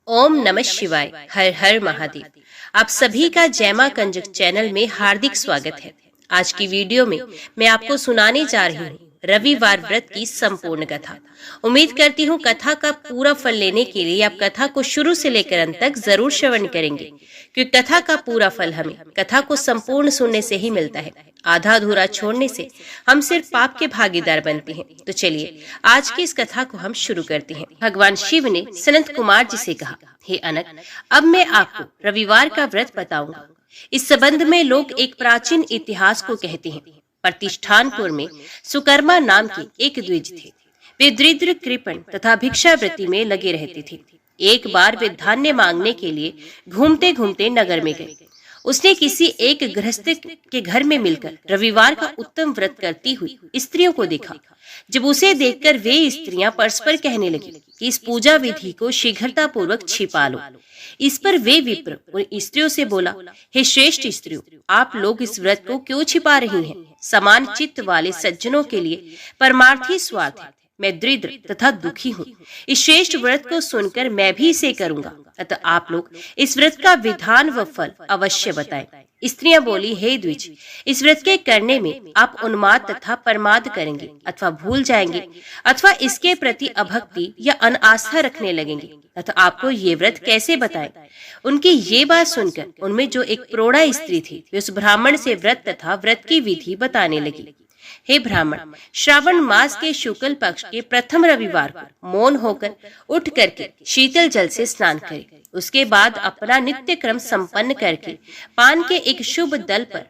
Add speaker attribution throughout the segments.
Speaker 1: ओम नमः शिवाय। हर हर महादेव। आप सभी का जय मां कंजक चैनल में हार्दिक स्वागत है। आज की वीडियो में मैं आपको सुनाने जा रही हूँ रविवार व्रत की संपूर्ण कथा। उम्मीद करती हूँ कथा का पूरा फल लेने के लिए आप कथा को शुरू से लेकर अंत तक जरूर श्रवण करेंगे, क्योंकि कथा का पूरा फल हमें कथा को संपूर्ण सुनने से ही मिलता है। आधा अधूरा छोड़ने से हम सिर्फ पाप के भागीदार बनते हैं। तो चलिए आज की इस कथा को हम शुरू करते हैं। भगवान शिव ने सनत कुमार जी से कहा, हे अनक, अब मैं आपको रविवार का व्रत बताऊंगा। इस संबंध में लोग एक प्राचीन इतिहास को कहते हैं। प्रतिष्ठानपुर में सुकर्मा नाम के एक द्विज थे। वे दरिद्र, कृपण तथा भिक्षावृत्ति में लगे रहते थे। एक बार वे धान्य मांगने के लिए घूमते घूमते नगर में गए। उसने किसी एक गृहस्थ के घर में मिलकर रविवार का उत्तम व्रत करती हुई स्त्रियों को देखा। जब उसे देखकर वे स्त्रियां परस्पर कहने लगी कि इस पूजा विधि को शीघ्रता पूर्वक छिपा लो। इस पर वे विप्र उन स्त्रियों से बोला, हे श्रेष्ठ स्त्रियों, आप लोग इस व्रत को क्यों छिपा रही हैं? समान चित्त वाले सज्जनों के लिए परमार्थी स्वार्थ है। मैं दरिद्र तथा दुखी हूँ। इस श्रेष्ठ व्रत को सुनकर मैं भी इसे करूंगा। अतः आप लोग इस व्रत का विधान व फल अवश्य बताएं। स्त्रियां बोली, हे द्विज, इस व्रत के करने में आप उन्माद तथा प्रमाद करेंगे अथवा भूल जाएंगे अथवा इसके प्रति अभक्ति या अनास्था रखने लगेंगे। अतः आपको ये व्रत कैसे बताएं? उनकी ये बात सुनकर उनमें जो एक प्रौढ़ा स्त्री थी, वे उस ब्राह्मण से व्रत तथा व्रत की विधि बताने लगी। हे ब्राह्मण, श्रावण मास के शुक्ल पक्ष के प्रथम रविवार को मौन होकर उठ करके शीतल जल से स्नान करें। उसके बाद अपना नित्य क्रम संपन्न करके पान के एक शुभ दल पर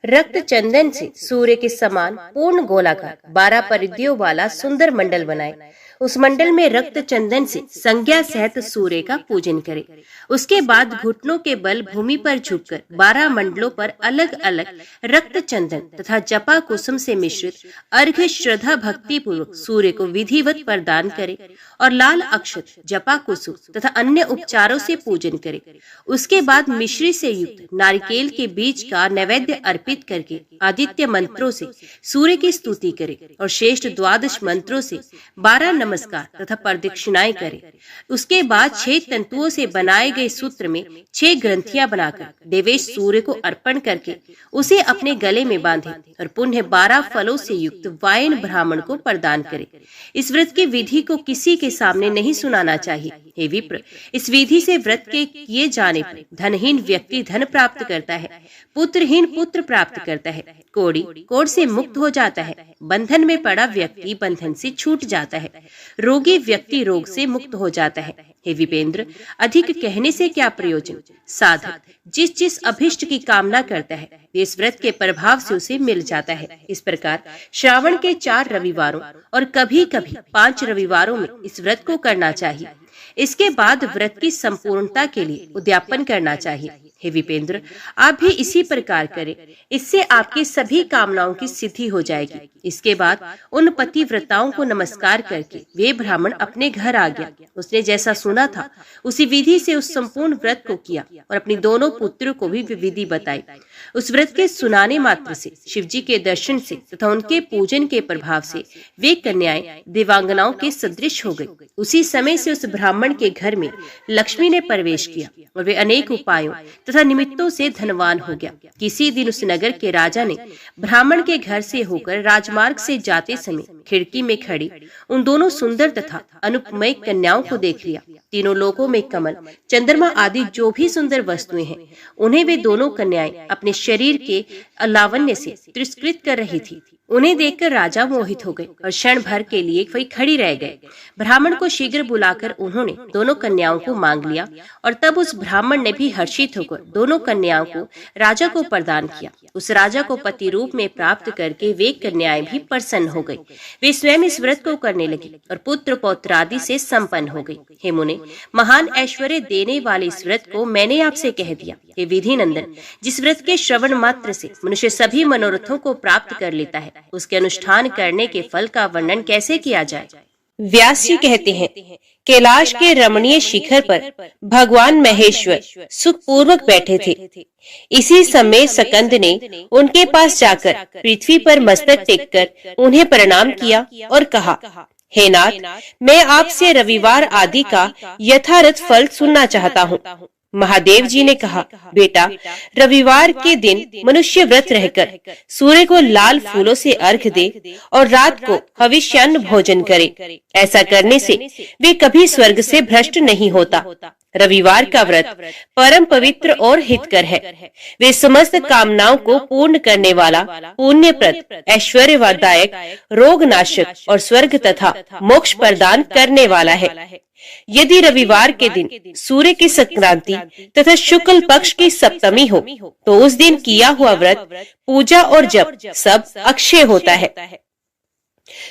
Speaker 1: रक्त चंदन से सूर्य के समान पूर्ण गोलाकार 12 परिधियों वाला सुंदर मंडल बनाए। उस मंडल में रक्त चंदन से संज्ञा सहित सूर्य का पूजन करे। उसके बाद घुटनों के बल भूमि पर झुककर 12 मंडलों पर अलग अलग रक्त चंदन तथा जपा कुसुम से मिश्रित अर्घ्य श्रद्धा भक्ति पूर्वक सूर्य को विधिवत प्रदान करे और लाल अक्षत, जपा कुसुम तथा अन्य उपचारों से पूजन करे। उसके बाद मिश्री से युक्त नारिकेल के बीज का नैवेद्य अर्पित करके आदित्य मंत्रों से सूर्य की स्तुति करे और श्रेष्ठ 12 मंत्रों से 12 नमस्कार तथा प्रदक्षिणाएं करे। उसके बाद 6 तंतुओं से बनाए गए सूत्र में 6 ग्रंथियां बनाकर देवेश सूर्य को अर्पण करके उसे अपने गले में बांधे और पुनः 12 फलों से युक्त वायन ब्राह्मण को प्रदान करे। इस व्रत की विधि को किसी के सामने नहीं सुनाना चाहिए। हे विप्र, इस विधि से व्रत के किए जाने पर धनहीन व्यक्ति धन प्राप्त करता है, पुत्रहीन पुत्र प्राप्त करता है, कोढ़ी कोढ़ से मुक्त हो जाता है, बंधन में पड़ा व्यक्ति बंधन से छूट जाता है, रोगी व्यक्ति रोग से मुक्त हो जाता है। हे विपेंद्र, अधिक कहने से क्या प्रयोजन? साधक जिस जिस अभिष्ट की कामना करता है, इस व्रत के प्रभाव से उसे मिल जाता है। इस प्रकार श्रावण के 4 रविवारों और कभी कभी 5 रविवारों में इस व्रत को करना चाहिए। इसके बाद व्रत की संपूर्णता के लिए उद्यापन करना चाहिए। हे विपेंद्र, आप भी इसी प्रकार करें। इससे आपकी सभी कामनाओं की सिद्धि हो जाएगी। इसके बाद उन पतिव्रताओं को नमस्कार करके वे ब्राह्मण अपने घर आ गया। उसने जैसा सुना था उसी विधि से उस संपूर्ण व्रत को किया और अपनी दोनों पुत्रों को भी विधि बताई। उस व्रत के सुनाने मात्र से, शिव जी के दर्शन से तथा उनके पूजन के प्रभाव से वे कन्याएं देवांगनाओं के सदृश हो गई। उसी समय से उस ब्राह्मण के घर में लक्ष्मी ने प्रवेश किया और वे अनेक उपायों तथा निमित्तों से धनवान हो गया। किसी दिन उस नगर के राजा ने ब्राह्मण के घर से होकर राजमार्ग से जाते समय खिड़की में खड़ी उन दोनों सुंदर तथा अनुपमय कन्याओं को देख लिया। तीनों लोकों में कमल, चंद्रमा आदि जो भी सुंदर वस्तुएं हैं, उन्हें वे दोनों कन्याएं अपने शरीर के लावण्य से तिरस्कृत कर रही थी। उन्हें देखकर राजा मोहित हो गए और क्षण भर के लिए वही खड़ी रह गए। ब्राह्मण को शीघ्र बुलाकर उन्होंने दोनों कन्याओं को मांग लिया और तब उस ब्राह्मण ने भी हर्षित होकर दोनों कन्याओं को राजा को प्रदान किया। उस राजा को पति रूप में प्राप्त करके वे कन्याएं भी प्रसन्न हो गई। वे स्वयं इस व्रत को करने लगी और पुत्र पौत्र आदि से संपन्न हो गई। हे मुने, महान ऐश्वर्य देने वाले इस व्रत को मैंने आपसे कह दिया। हे विधि नंदन, जिस व्रत के श्रवण मात्र से मनुष्य सभी मनोरथों को प्राप्त कर लेता है, उसके अनुष्ठान करने के फल का वर्णन कैसे किया जाए? व्यास जी कहते हैं, कैलाश के रमणीय शिखर पर भगवान महेश्वर सुखपूर्वक बैठे थे। इसी समय सकंद ने उनके पास जाकर पृथ्वी पर मस्तक टेककर उन्हें प्रणाम किया और कहा, हे नाथ, मैं आपसे रविवार आदि का यथार्थ फल सुनना चाहता हूँ। महादेव जी ने कहा, बेटा, रविवार के दिन मनुष्य व्रत रहकर सूर्य को लाल फूलों से अर्घ्य दे और रात को हविष्यान्न भोजन करे। ऐसा करने से वे कभी स्वर्ग से भ्रष्ट नहीं होता। रविवार का व्रत परम पवित्र और हितकर है। वे समस्त कामनाओं को पूर्ण करने वाला, पुण्यप्रद, ऐश्वर्यदायक, रोगनाशक और स्वर्ग तथा मोक्ष प्रदान करने वाला है। यदि रविवार के दिन सूर्य की संक्रांति तथा शुक्ल पक्ष की सप्तमी हो तो उस दिन किया हुआ व्रत, पूजा और जप सब अक्षय होता है।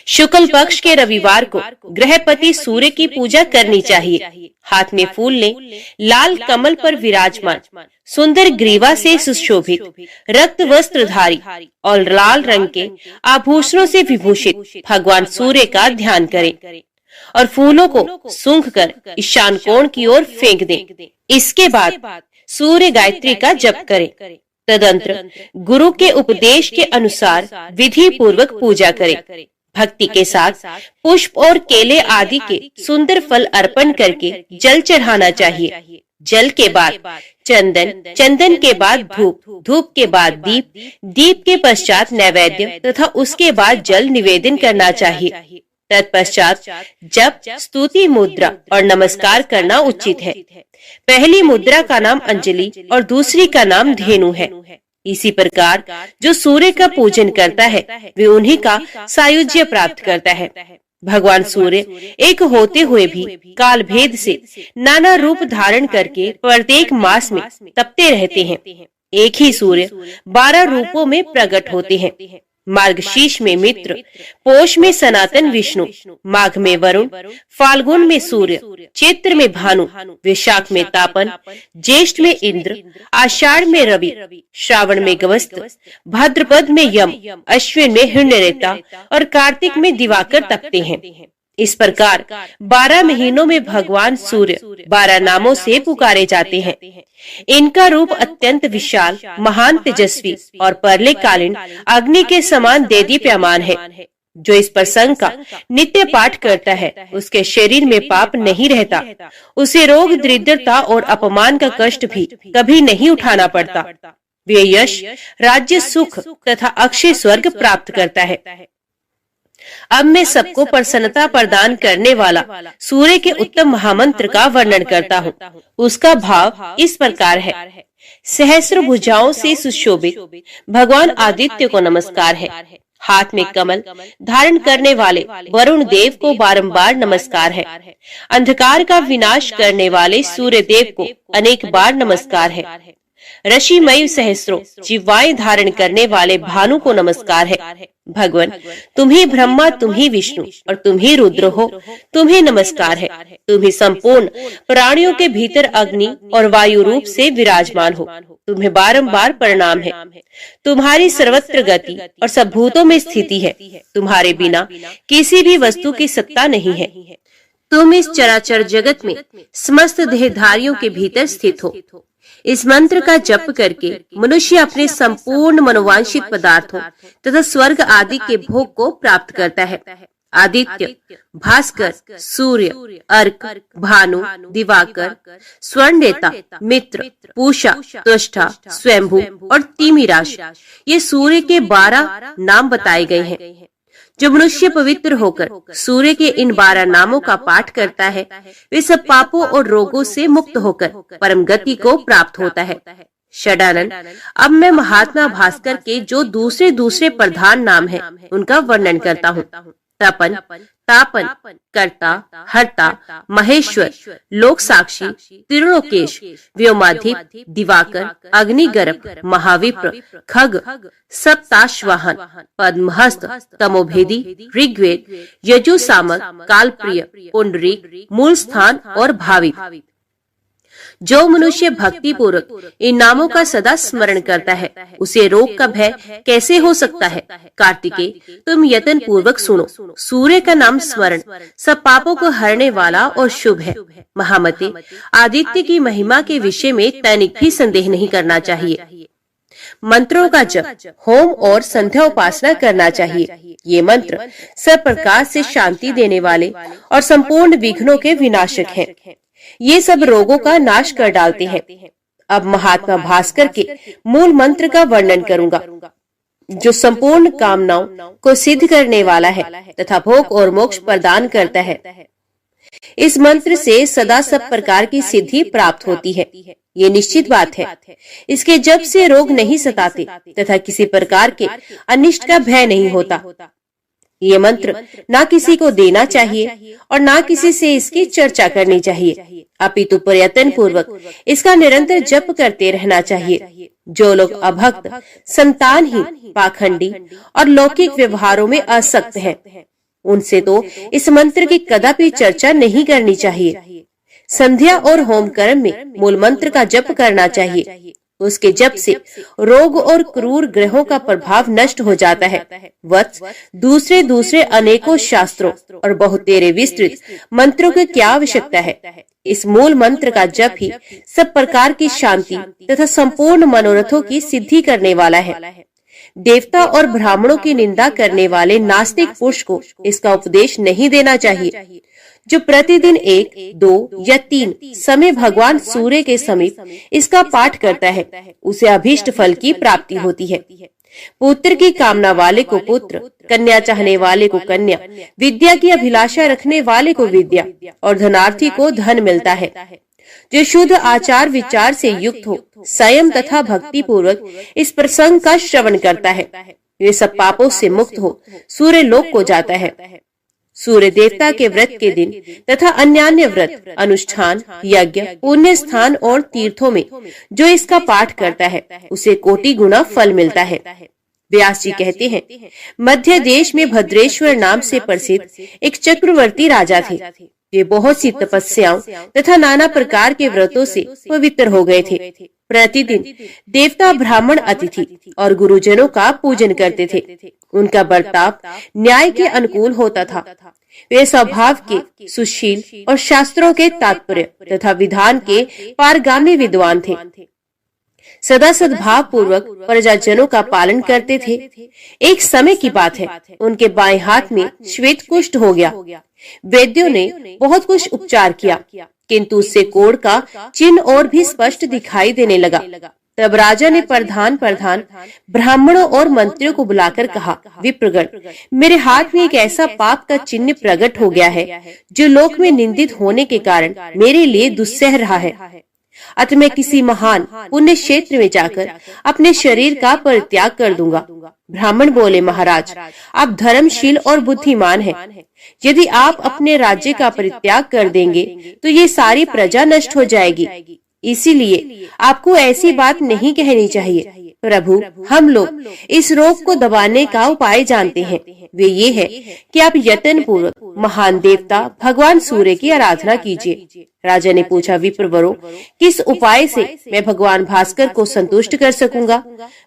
Speaker 1: शुक्ल पक्ष के रविवार को गृहपति सूर्य की पूजा करनी चाहिए। हाथ में फूल ले, लाल कमल पर विराजमान, सुंदर ग्रीवा से सुशोभित, रक्त वस्त्रधारी और लाल रंग के आभूषणों से विभूषित भगवान सूर्य का ध्यान करें और फूलों को सूंघ कर ईशान कोण की ओर फेंक दें। इसके बाद सूर्य गायत्री का जप करें। तदंतर गुरु के उपदेश के अनुसार विधि पूर्वक पूजा करें। भक्ति के साथ पुष्प और केले आदि के सुंदर फल अर्पण करके जल चढ़ाना चाहिए। जल के बाद चंदन, चंदन के बाद धूप, धूप के बाद दीप, दीप के पश्चात नैवेद्य तथा उसके बाद जल निवेदन करना चाहिए। तत्पश्चात जप, स्तुति मुद्रा और नमस्कार करना उचित है। पहली मुद्रा का नाम अंजलि और दूसरी का नाम धेनु है। इसी प्रकार जो सूर्य का पूजन करता है वे उन्हीं का सायुज्य प्राप्त करता है। भगवान सूर्य एक होते हुए भी काल भेद से नाना रूप धारण करके प्रत्येक मास में तपते रहते हैं। एक ही सूर्य 12 रूपों में प्रकट होते हैं। मार्गशीर्ष में मित्र, पोष में सनातन विष्णु, माघ में वरुण, फाल्गुन में सूर्य, चैत्र में भानु, वैशाख में तापन, ज्येष्ठ में इंद्र, आषाढ़ में रवि, श्रावण में गवस्त, भाद्रपद में यम, अश्विन में हिरण्यरेता और कार्तिक में दिवाकर तपते हैं। इस प्रकार 12 महीनों में भगवान सूर्य 12 नामों से पुकारे जाते हैं। इनका रूप अत्यंत विशाल, महान, तेजस्वी और परले कालीन अग्नि के समान देदीप्यमान है। जो इस प्रसंग का नित्य पाठ करता है उसके शरीर में पाप नहीं रहता। उसे रोग, दरिद्रता और अपमान का कष्ट भी कभी नहीं उठाना पड़ता। वे यश, राज्य, सुख तथा अक्षय स्वर्ग प्राप्त करता है। अब मैं सबको प्रसन्नता प्रदान करने वाला सूर्य के उत्तम महामंत्र का वर्णन करता हूँ। उसका भाव इस प्रकार है। सहस्र भुजाओं से सुशोभित भगवान आदित्य को नमस्कार है। हाथ में कमल धारण करने वाले वरुण देव को बारंबार नमस्कार है। अंधकार का विनाश करने वाले सूर्य देव को अनेक बार नमस्कार है। ऋषिमय सहस्रों जिह्वाएं धारण करने वाले भानु को नमस्कार है। भगवान, तुम ही ब्रह्मा, तुम ही विष्णु और तुम ही रुद्र हो। तुम्हें नमस्कार है। तुम ही संपूर्ण प्राणियों के भीतर अग्नि और वायु रूप से विराजमान हो। तुम्हें बारंबार प्रणाम है। तुम्हारी सर्वत्र गति और सब भूतों में स्थिति है। तुम्हारे बिना किसी भी वस्तु की सत्ता नहीं है। तुम इस चराचर जगत में समस्त देहधारियों के भीतर स्थित हो। इस मंत्र का जप करके मनुष्य अपने संपूर्ण मनोवांछित पदार्थों तथा स्वर्ग आदि के भोग को प्राप्त करता है। आदित्य, भास्कर, सूर्य, अर्क, भानु, दिवाकर, स्वर्णरेता, मित्र, पूषा, त्वष्टा, स्वयंभू और तिमिराश, ये सूर्य के 12 नाम बताए गए हैं। जो मनुष्य पवित्र होकर सूर्य के इन 12 नामों का पाठ करता है वे सब पापों और रोगों से मुक्त होकर परम गति को प्राप्त होता है। षडानन, अब मैं महात्मा भास्कर के जो दूसरे प्रधान नाम हैं उनका वर्णन करता हूँ। तपन, तापन, कर्ता, हर्ता, महेश्वर, लोक साक्षी, त्रिलोकेश, व्योमाधिप, दिवाकर, अग्निगर्भ, महाविप्र, खग, सप्ताश्वाहन, पद्महस्त, तमोभेदी, ऋग्वेद, यजुसामक, कालप्रिय, पुंडरीक, मूल स्थान और भावी। जो मनुष्य भक्ति पूर्वक इन नामों का सदा स्मरण करता है उसे रोग का भय कैसे हो सकता है। कार्तिकेय, तुम यत्न पूर्वक सुनो। सूर्य का नाम स्मरण सब पापों को हरने वाला और शुभ है। महामते, आदित्य की महिमा के विषय में तनिक भी संदेह नहीं करना चाहिए। मंत्रों का जप, होम और संध्या उपासना करना चाहिए। ये मंत्र सब प्रकार से शांति देने वाले और संपूर्ण विघ्नों के विनाशक हैं। ये सब रोगों का नाश कर डालते हैं। अब महात्मा भास्कर के मूल मंत्र का वर्णन करूंगा, जो संपूर्ण कामनाओं को सिद्ध करने वाला है तथा भोग और मोक्ष प्रदान करता है। इस मंत्र से सदा सब प्रकार की सिद्धि प्राप्त होती है, ये निश्चित बात है। इसके जप से रोग नहीं सताते तथा किसी प्रकार के अनिष्ट का भय नहीं होता। ये मंत्र ना किसी को देना चाहिए और ना किसी से इसकी चर्चा करनी चाहिए, अपितु प्रयत्न पूर्वक इसका निरंतर जप करते रहना चाहिए। जो लोग अभक्त, संतानहीन, पाखंडी और लौकिक व्यवहारों में आसक्त हैं, उनसे तो इस मंत्र की कदापि चर्चा नहीं करनी चाहिए। संध्या और होम कर्म में मूल मंत्र का जप करना चाहिए। उसके जप से रोग और क्रूर ग्रहों का प्रभाव नष्ट हो जाता है। वत्स, दूसरे अनेकों शास्त्रों और बहुतेरे विस्तृत मंत्रों की क्या आवश्यकता है। इस मूल मंत्र का जप ही सब प्रकार की शांति तथा संपूर्ण मनोरथों की सिद्धि करने वाला है। देवता और ब्राह्मणों की निंदा करने वाले नास्तिक पुरुष को इसका उपदेश नहीं देना चाहिए। जो प्रतिदिन 1, 2 या 3 समय भगवान सूर्य के समीप इसका पाठ करता है, उसे अभीष्ट फल की प्राप्ति होती है। पुत्र की कामना वाले को पुत्र, कन्या चाहने वाले को कन्या, विद्या की अभिलाषा रखने वाले को विद्या और धनार्थी को धन मिलता है। जो शुद्ध आचार विचार से युक्त हो, संयम तथा भक्ति पूर्वक इस प्रसंग का श्रवण करता है, वे सब पापों से मुक्त हो सूर्य लोक को जाता है। सूर्य देवता के व्रत के दिन तथा अन्यान्य व्रत, अनुष्ठान, यज्ञ, पुण्य स्थान और तीर्थों में जो इसका पाठ करता है, उसे कोटि गुना फल मिलता है। व्यास जी कहते हैं, मध्य देश में भद्रेश्वर नाम से प्रसिद्ध एक चक्रवर्ती राजा थे। वे बहुत सी तपस्याओं तथा नाना प्रकार के व्रतों से पवित्र हो गए थे। प्रतिदिन देवता, ब्राह्मण, अतिथि और गुरुजनों का पूजन करते थे। उनका बर्ताव न्याय के अनुकूल होता था। वे स्वभाव के सुशील और शास्त्रों के तात्पर्य तथा विधान के पारगामी विद्वान थे। सदा सद्भाव पूर्वक प्रजाजनों का पालन करते थे। एक समय की बात है, उनके बाएं हाथ में श्वेत कुष्ठ हो गया। वैद्यों ने बहुत कुछ उपचार किया, किंतु उससे कोढ़ का चिन्ह और भी स्पष्ट दिखाई देने लगा। तब राजा ने प्रधान ब्राह्मणों और मंत्रियों को बुलाकर कहा, विप्रगण, मेरे हाथ में एक ऐसा पाप का चिन्ह प्रकट हो गया है जो लोक में निंदित होने के कारण मेरे लिए दुस्सह रहा है। अतः मैं किसी महान पुण्य क्षेत्र में जाकर अपने शरीर का परित्याग कर दूंगा। ब्राह्मण बोले, महाराज, आप धर्मशील और बुद्धिमान हैं। यदि आप अपने राज्य का परित्याग कर देंगे तो ये सारी प्रजा नष्ट हो जाएगी। इसीलिए आपको ऐसी बात नहीं कहनी चाहिए। प्रभु, हम लोग इस रोग को दबाने का उपाय जानते हैं। वे ये है कि आप यत्न पूर्वक महान देवता भगवान सूर्य की आराधना कीजिए। राजा ने पूछा, विप्रवरों, किस उपाय से मैं भगवान भास्कर को संतुष्ट कर सकूंगा?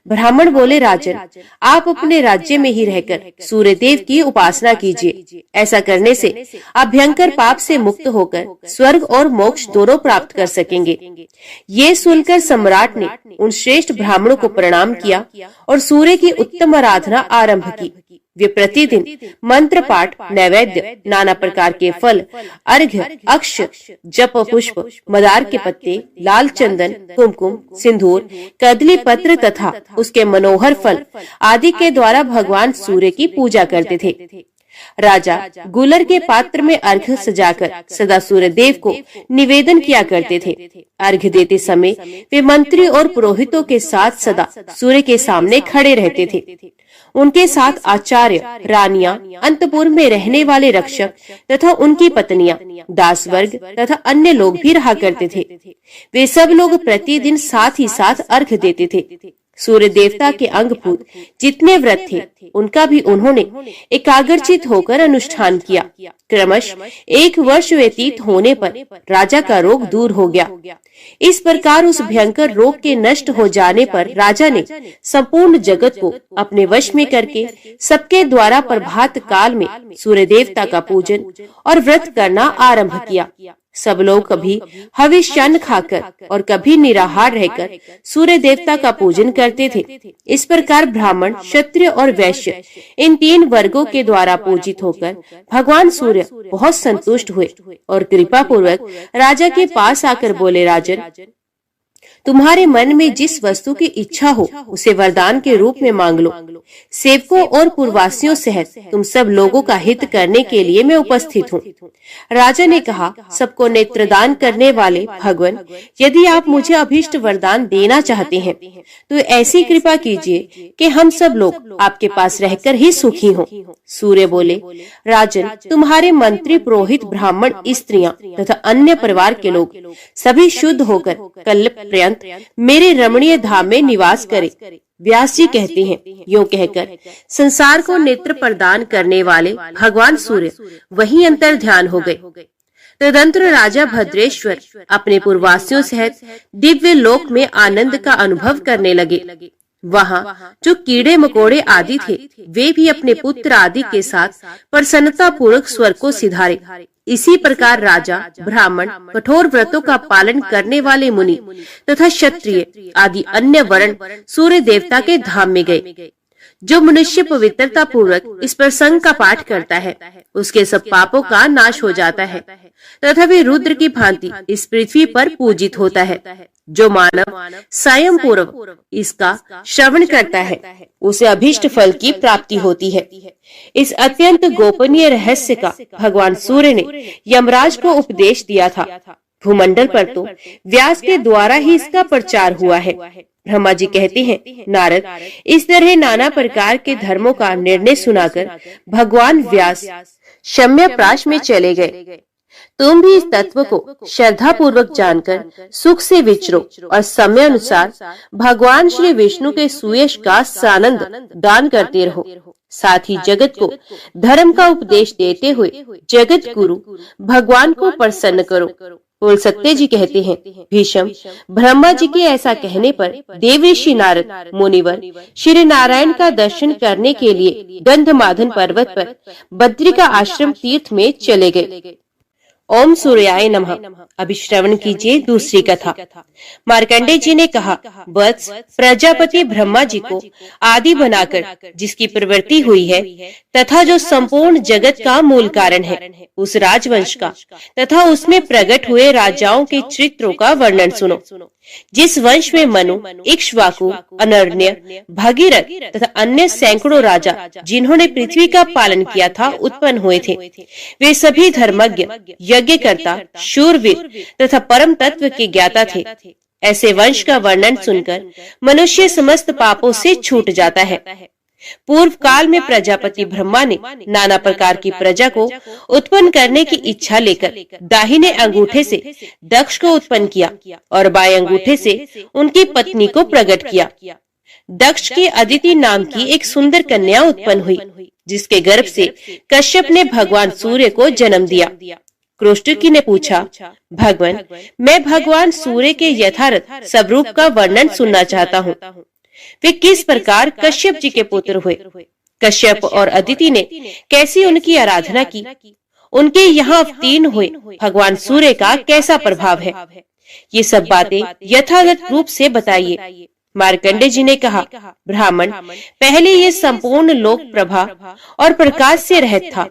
Speaker 1: ब्राह्मण बोले, राजन, आप अपने राज्य में ही रहकर सूर्य देव की उपासना कीजिए। ऐसा करने से आप भयंकर पाप से मुक्त होकर स्वर्ग और मोक्ष दोनों प्राप्त कर सकेंगे। ये सुनकर सम्राट ने उन श्रेष्ठ ब्राह्मणों को प्रणाम किया और सूर्य की उत्तम आराधना आरंभ की। वे प्रतिदिन मंत्र पाठ, नैवेद्य, नाना प्रकार के फल, अर्घ्य, अक्ष, जप पुष्प, मदार के पत्ते, लाल चंदन, कुमकुम, सिंदूर, कदली पत्र तथा उसके मनोहर फल आदि के द्वारा भगवान सूर्य की पूजा करते थे। राजा गुलर के पात्र में अर्घ्य सजाकर सदा सूर्य देव को निवेदन किया करते थे। अर्घ्य देते समय वे मंत्री और पुरोहितों के साथ सदा सूर्य के सामने खड़े रहते थे। उनके साथ आचार्य, रानियां, अंतपुर में रहने वाले रक्षक तथा उनकी पत्नियां, दास वर्ग तथा अन्य लोग भी रहा करते थे। वे सब लोग प्रतिदिन साथ ही साथ अर्घ्य देते थे। सूर्य देवता के अंगभूत जितने व्रत थे, उनका भी उन्होंने एकाग्रचित होकर अनुष्ठान किया। क्रमश 1 वर्ष व्यतीत होने पर राजा का रोग दूर हो गया। इस प्रकार उस भयंकर रोग के नष्ट हो जाने पर राजा ने संपूर्ण जगत को अपने वश में करके सबके द्वारा प्रभात काल में सूर्य देवता का पूजन और व्रत करना आरंभ किया। सब लोग कभी हविष्यान्न खाकर और कभी निराहार रहकर सूर्य देवता का पूजन करते थे। इस प्रकार ब्राह्मण, क्षत्रिय और वैश्य इन 3 वर्गों के द्वारा पूजित होकर भगवान सूर्य बहुत संतुष्ट हुए और कृपा पूर्वक राजा के पास आकर बोले, राजन, तुम्हारे मन में जिस वस्तु की इच्छा हो उसे वरदान के रूप में मांग लो। सेवकों और पूर्ववासियों सहित तुम सब लोगों का हित करने के लिए मैं उपस्थित हूँ। राजा ने कहा, सबको नेत्रदान करने वाले भगवान, यदि आप मुझे अभीष्ट वरदान देना चाहते हैं तो ऐसी कृपा कीजिए कि हम सब लोग आपके पास रहकर ही सुखी हों। सूर्य बोले, राजन, तुम्हारे मंत्री, पुरोहित, ब्राह्मण, स्त्रियां तथा अन्य परिवार के लोग सभी शुद्ध होकर कल्प पर्यंत मेरे रमणीय धाम में निवास करे। व्यास जी कहते हैं, यूं कहकर संसार को नेत्र प्रदान करने वाले भगवान सूर्य वहीं अंतर ध्यान हो गए। तदंतर राजा भद्रेश्वर अपने पूर्ववासियों सहित दिव्य लोक में आनंद का अनुभव करने लगे। वहाँ जो कीड़े मकोड़े आदि थे वे भी अपने पुत्र आदि के साथ प्रसन्नता पूर्वक स्वर्ग को सिधारे। इसी प्रकार राजा, ब्राह्मण, कठोर व्रतों का पालन करने वाले मुनि तथा क्षत्रिय आदि अन्य वर्ण सूर्य देवता के धाम में गए। जो मनुष्य पवित्रता पूर्वक इस प्रसंग का पाठ करता है उसके सब पापों का नाश हो जाता है तथा वे रुद्र की भांति इस पृथ्वी पर पूजित होता है। जो मानव स्वयं पूर्व इसका श्रवण करता है उसे अभीष्ट फल की प्राप्ति होती है। इस अत्यंत गोपनीय रहस्य का भगवान सूर्य ने यमराज को उपदेश दिया था। भूमंडल पर तो व्यास के द्वारा ही इसका प्रचार हुआ है। ब्रह्मा जी कहते हैं, नारद, इस तरह नाना प्रकार के धर्मों का निर्णय सुनाकर भगवान व्यास शम्यप्राश में चले गए। तुम भी इस तत्व को श्रद्धा पूर्वक जानकर सुख से विचरो और समय अनुसार भगवान श्री विष्णु के सुयश का सानंद दान करते रहो। साथ ही जगत को धर्म का उपदेश देते हुए जगत गुरु भगवान को प्रसन्न करो। बोल सकते जी कहते हैं, भीष्म, ब्रह्मा जी के ऐसा कहने पर देवऋषि नारद मुनिवर श्री नारायण का दर्शन करने के लिए गंधमादन पर्वत पर बद्री का आश्रम तीर्थ में चले गए। ओम सूर्याय नमः। अभी श्रवण कीजिए दूसरी कथा। मार्कंडेय जी ने कहा, वत्स, प्रजापति ब्रह्मा जी को आदि बनाकर जिसकी प्रवृत्ति हुई है तथा जो संपूर्ण जगत का मूल कारण है, उस राजवंश का तथा उसमें प्रकट हुए राजाओं के चरित्रों का वर्णन सुनो। जिस वंश में मनु, इक्ष्वाकु, अनर्ण्य, भगीरथ तथा अन्य सैकड़ों राजा जिन्होंने पृथ्वी का पालन किया था उत्पन्न हुए थे, वे सभी धर्मज्ञ, यज्ञकर्ता, शूरवीर तथा परम तत्व के ज्ञाता थे। ऐसे वंश का वर्णन सुनकर मनुष्य समस्त पापों से छूट जाता है। पूर्व काल में प्रजापति ब्रह्मा ने नाना प्रकार की प्रजा को उत्पन्न करने की इच्छा लेकर दाहिने अंगूठे से दक्ष को उत्पन्न किया और बाएं अंगूठे से उनकी पत्नी को प्रकट किया। दक्ष के अदिति नाम की एक सुंदर कन्या उत्पन्न हुई, जिसके गर्भ से कश्यप ने भगवान सूर्य को जन्म दिया। क्रोष्टकी ने पूछा, भगवान, मैं भगवान सूर्य के यथार्थ स्वरूप का वर्णन सुनना चाहता हूँ। वे किस प्रकार कश्यप जी के पुत्र हुए, कश्यप और अदिति ने कैसी उनकी आराधना की, उनके यहाँ अवतीर्ण हुए भगवान सूर्य का कैसा प्रभाव है, ये सब बातें यथार्थ रूप से बताइए। मार्कंडेय जी ने कहा, ब्राह्मण, पहले ये संपूर्ण लोक प्रभा और प्रकाश से रहित था।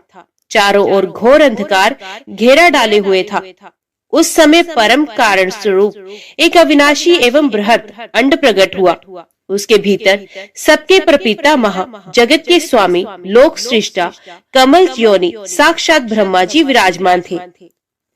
Speaker 1: चारों ओर घोर अंधकार घेरा डाले हुए था। उस समय परम कारण स्वरूप एक अविनाशी एवं बृहत अंड प्रकट हुआ। उसके भीतर सबके प्रपिता महा जगत के स्वामी लोक सृष्टा कमल योनि साक्षात ब्रह्मा जी विराजमान थे।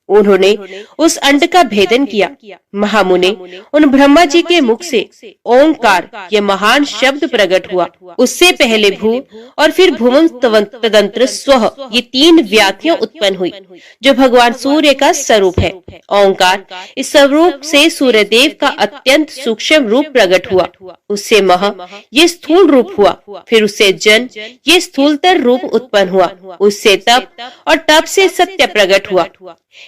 Speaker 1: उन्होंने उस अंड का भेदन किया। महामुने उन ब्रह्मा जी के मुख से ओंकार ये महान शब्द प्रकट हुआ। उससे पहले भू और फिर भूमम तदंतर स्वः ये 3 व्याख्याएं उत्पन्न हुई जो भगवान सूर्य का स्वरूप है। ओंकार इस स्वरूप से सूर्य देव का अत्यंत सूक्ष्म रूप प्रकट हुआ। उससे मह ये स्थूल रूप हुआ। फिर उससे जन ये स्थूलतर रूप उत्पन्न हुआ। उससे तप और तप से सत्य प्रकट हुआ।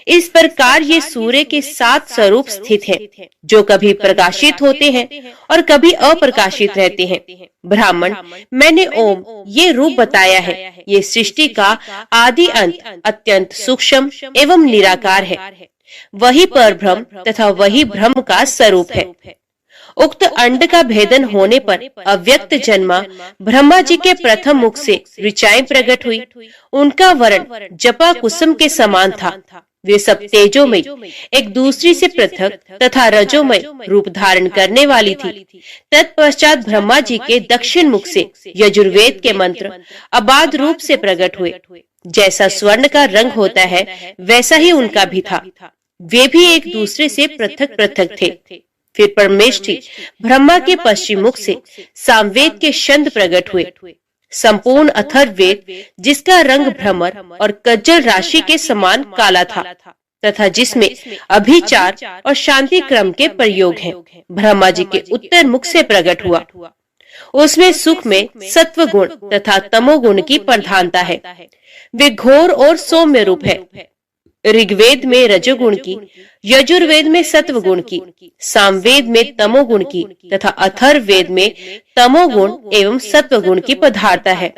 Speaker 1: इस प्रकार ये सूर्य के 7 स्वरूप स्थित हैं, जो कभी प्रकाशित होते हैं और कभी अप्रकाशित रहते हैं। ब्राह्मण, मैंने ओम ये रूप बताया है। ये सृष्टि का आदि अंत अत्यंत सूक्ष्म एवं निराकार है। वही परब्रह्म तथा वही ब्रह्म का स्वरूप है। उक्त अंड का भेदन होने पर अव्यक्त जन्मा ब्रह्मा जी के प्रथम मुख से ऋचाएं प्रकट हुई। उनका वर्ण जपा कुसुम के समान था। वे सब तेजोमय, एक दूसरी से पृथक तथा रजोमय रूप धारण करने वाली थी। तत्पश्चात ब्रह्मा जी के दक्षिण मुख से यजुर्वेद के मंत्र अबाध रूप से प्रकट हुए। जैसा स्वर्ण का रंग होता है वैसा ही उनका भी था। वे भी एक दूसरे से पृथक पृथक थे। फिर परमेष्ठी ब्रह्मा के पश्चिम मुख से सामवेद के छंद प्रकट हुए। संपूर्ण अथर्ववेद, जिसका रंग भ्रमर और कज्जल राशि के समान काला था तथा जिसमें अभिचार और शांति क्रम के प्रयोग हैं, ब्रह्मा जी के उत्तर मुख से प्रकट हुआ। उसमें सुख में सत्व गुण तथा तमोगुण की प्रधानता है। वे घोर और सौम्य रूप है। ऋग्वेद में रजोगुण की, यजुर्वेद में सत्व गुण की, सामवेद में तमोगुण की तथा अथर्ववेद में तमोगुण एवं सत्व गुण की पदार्थ है।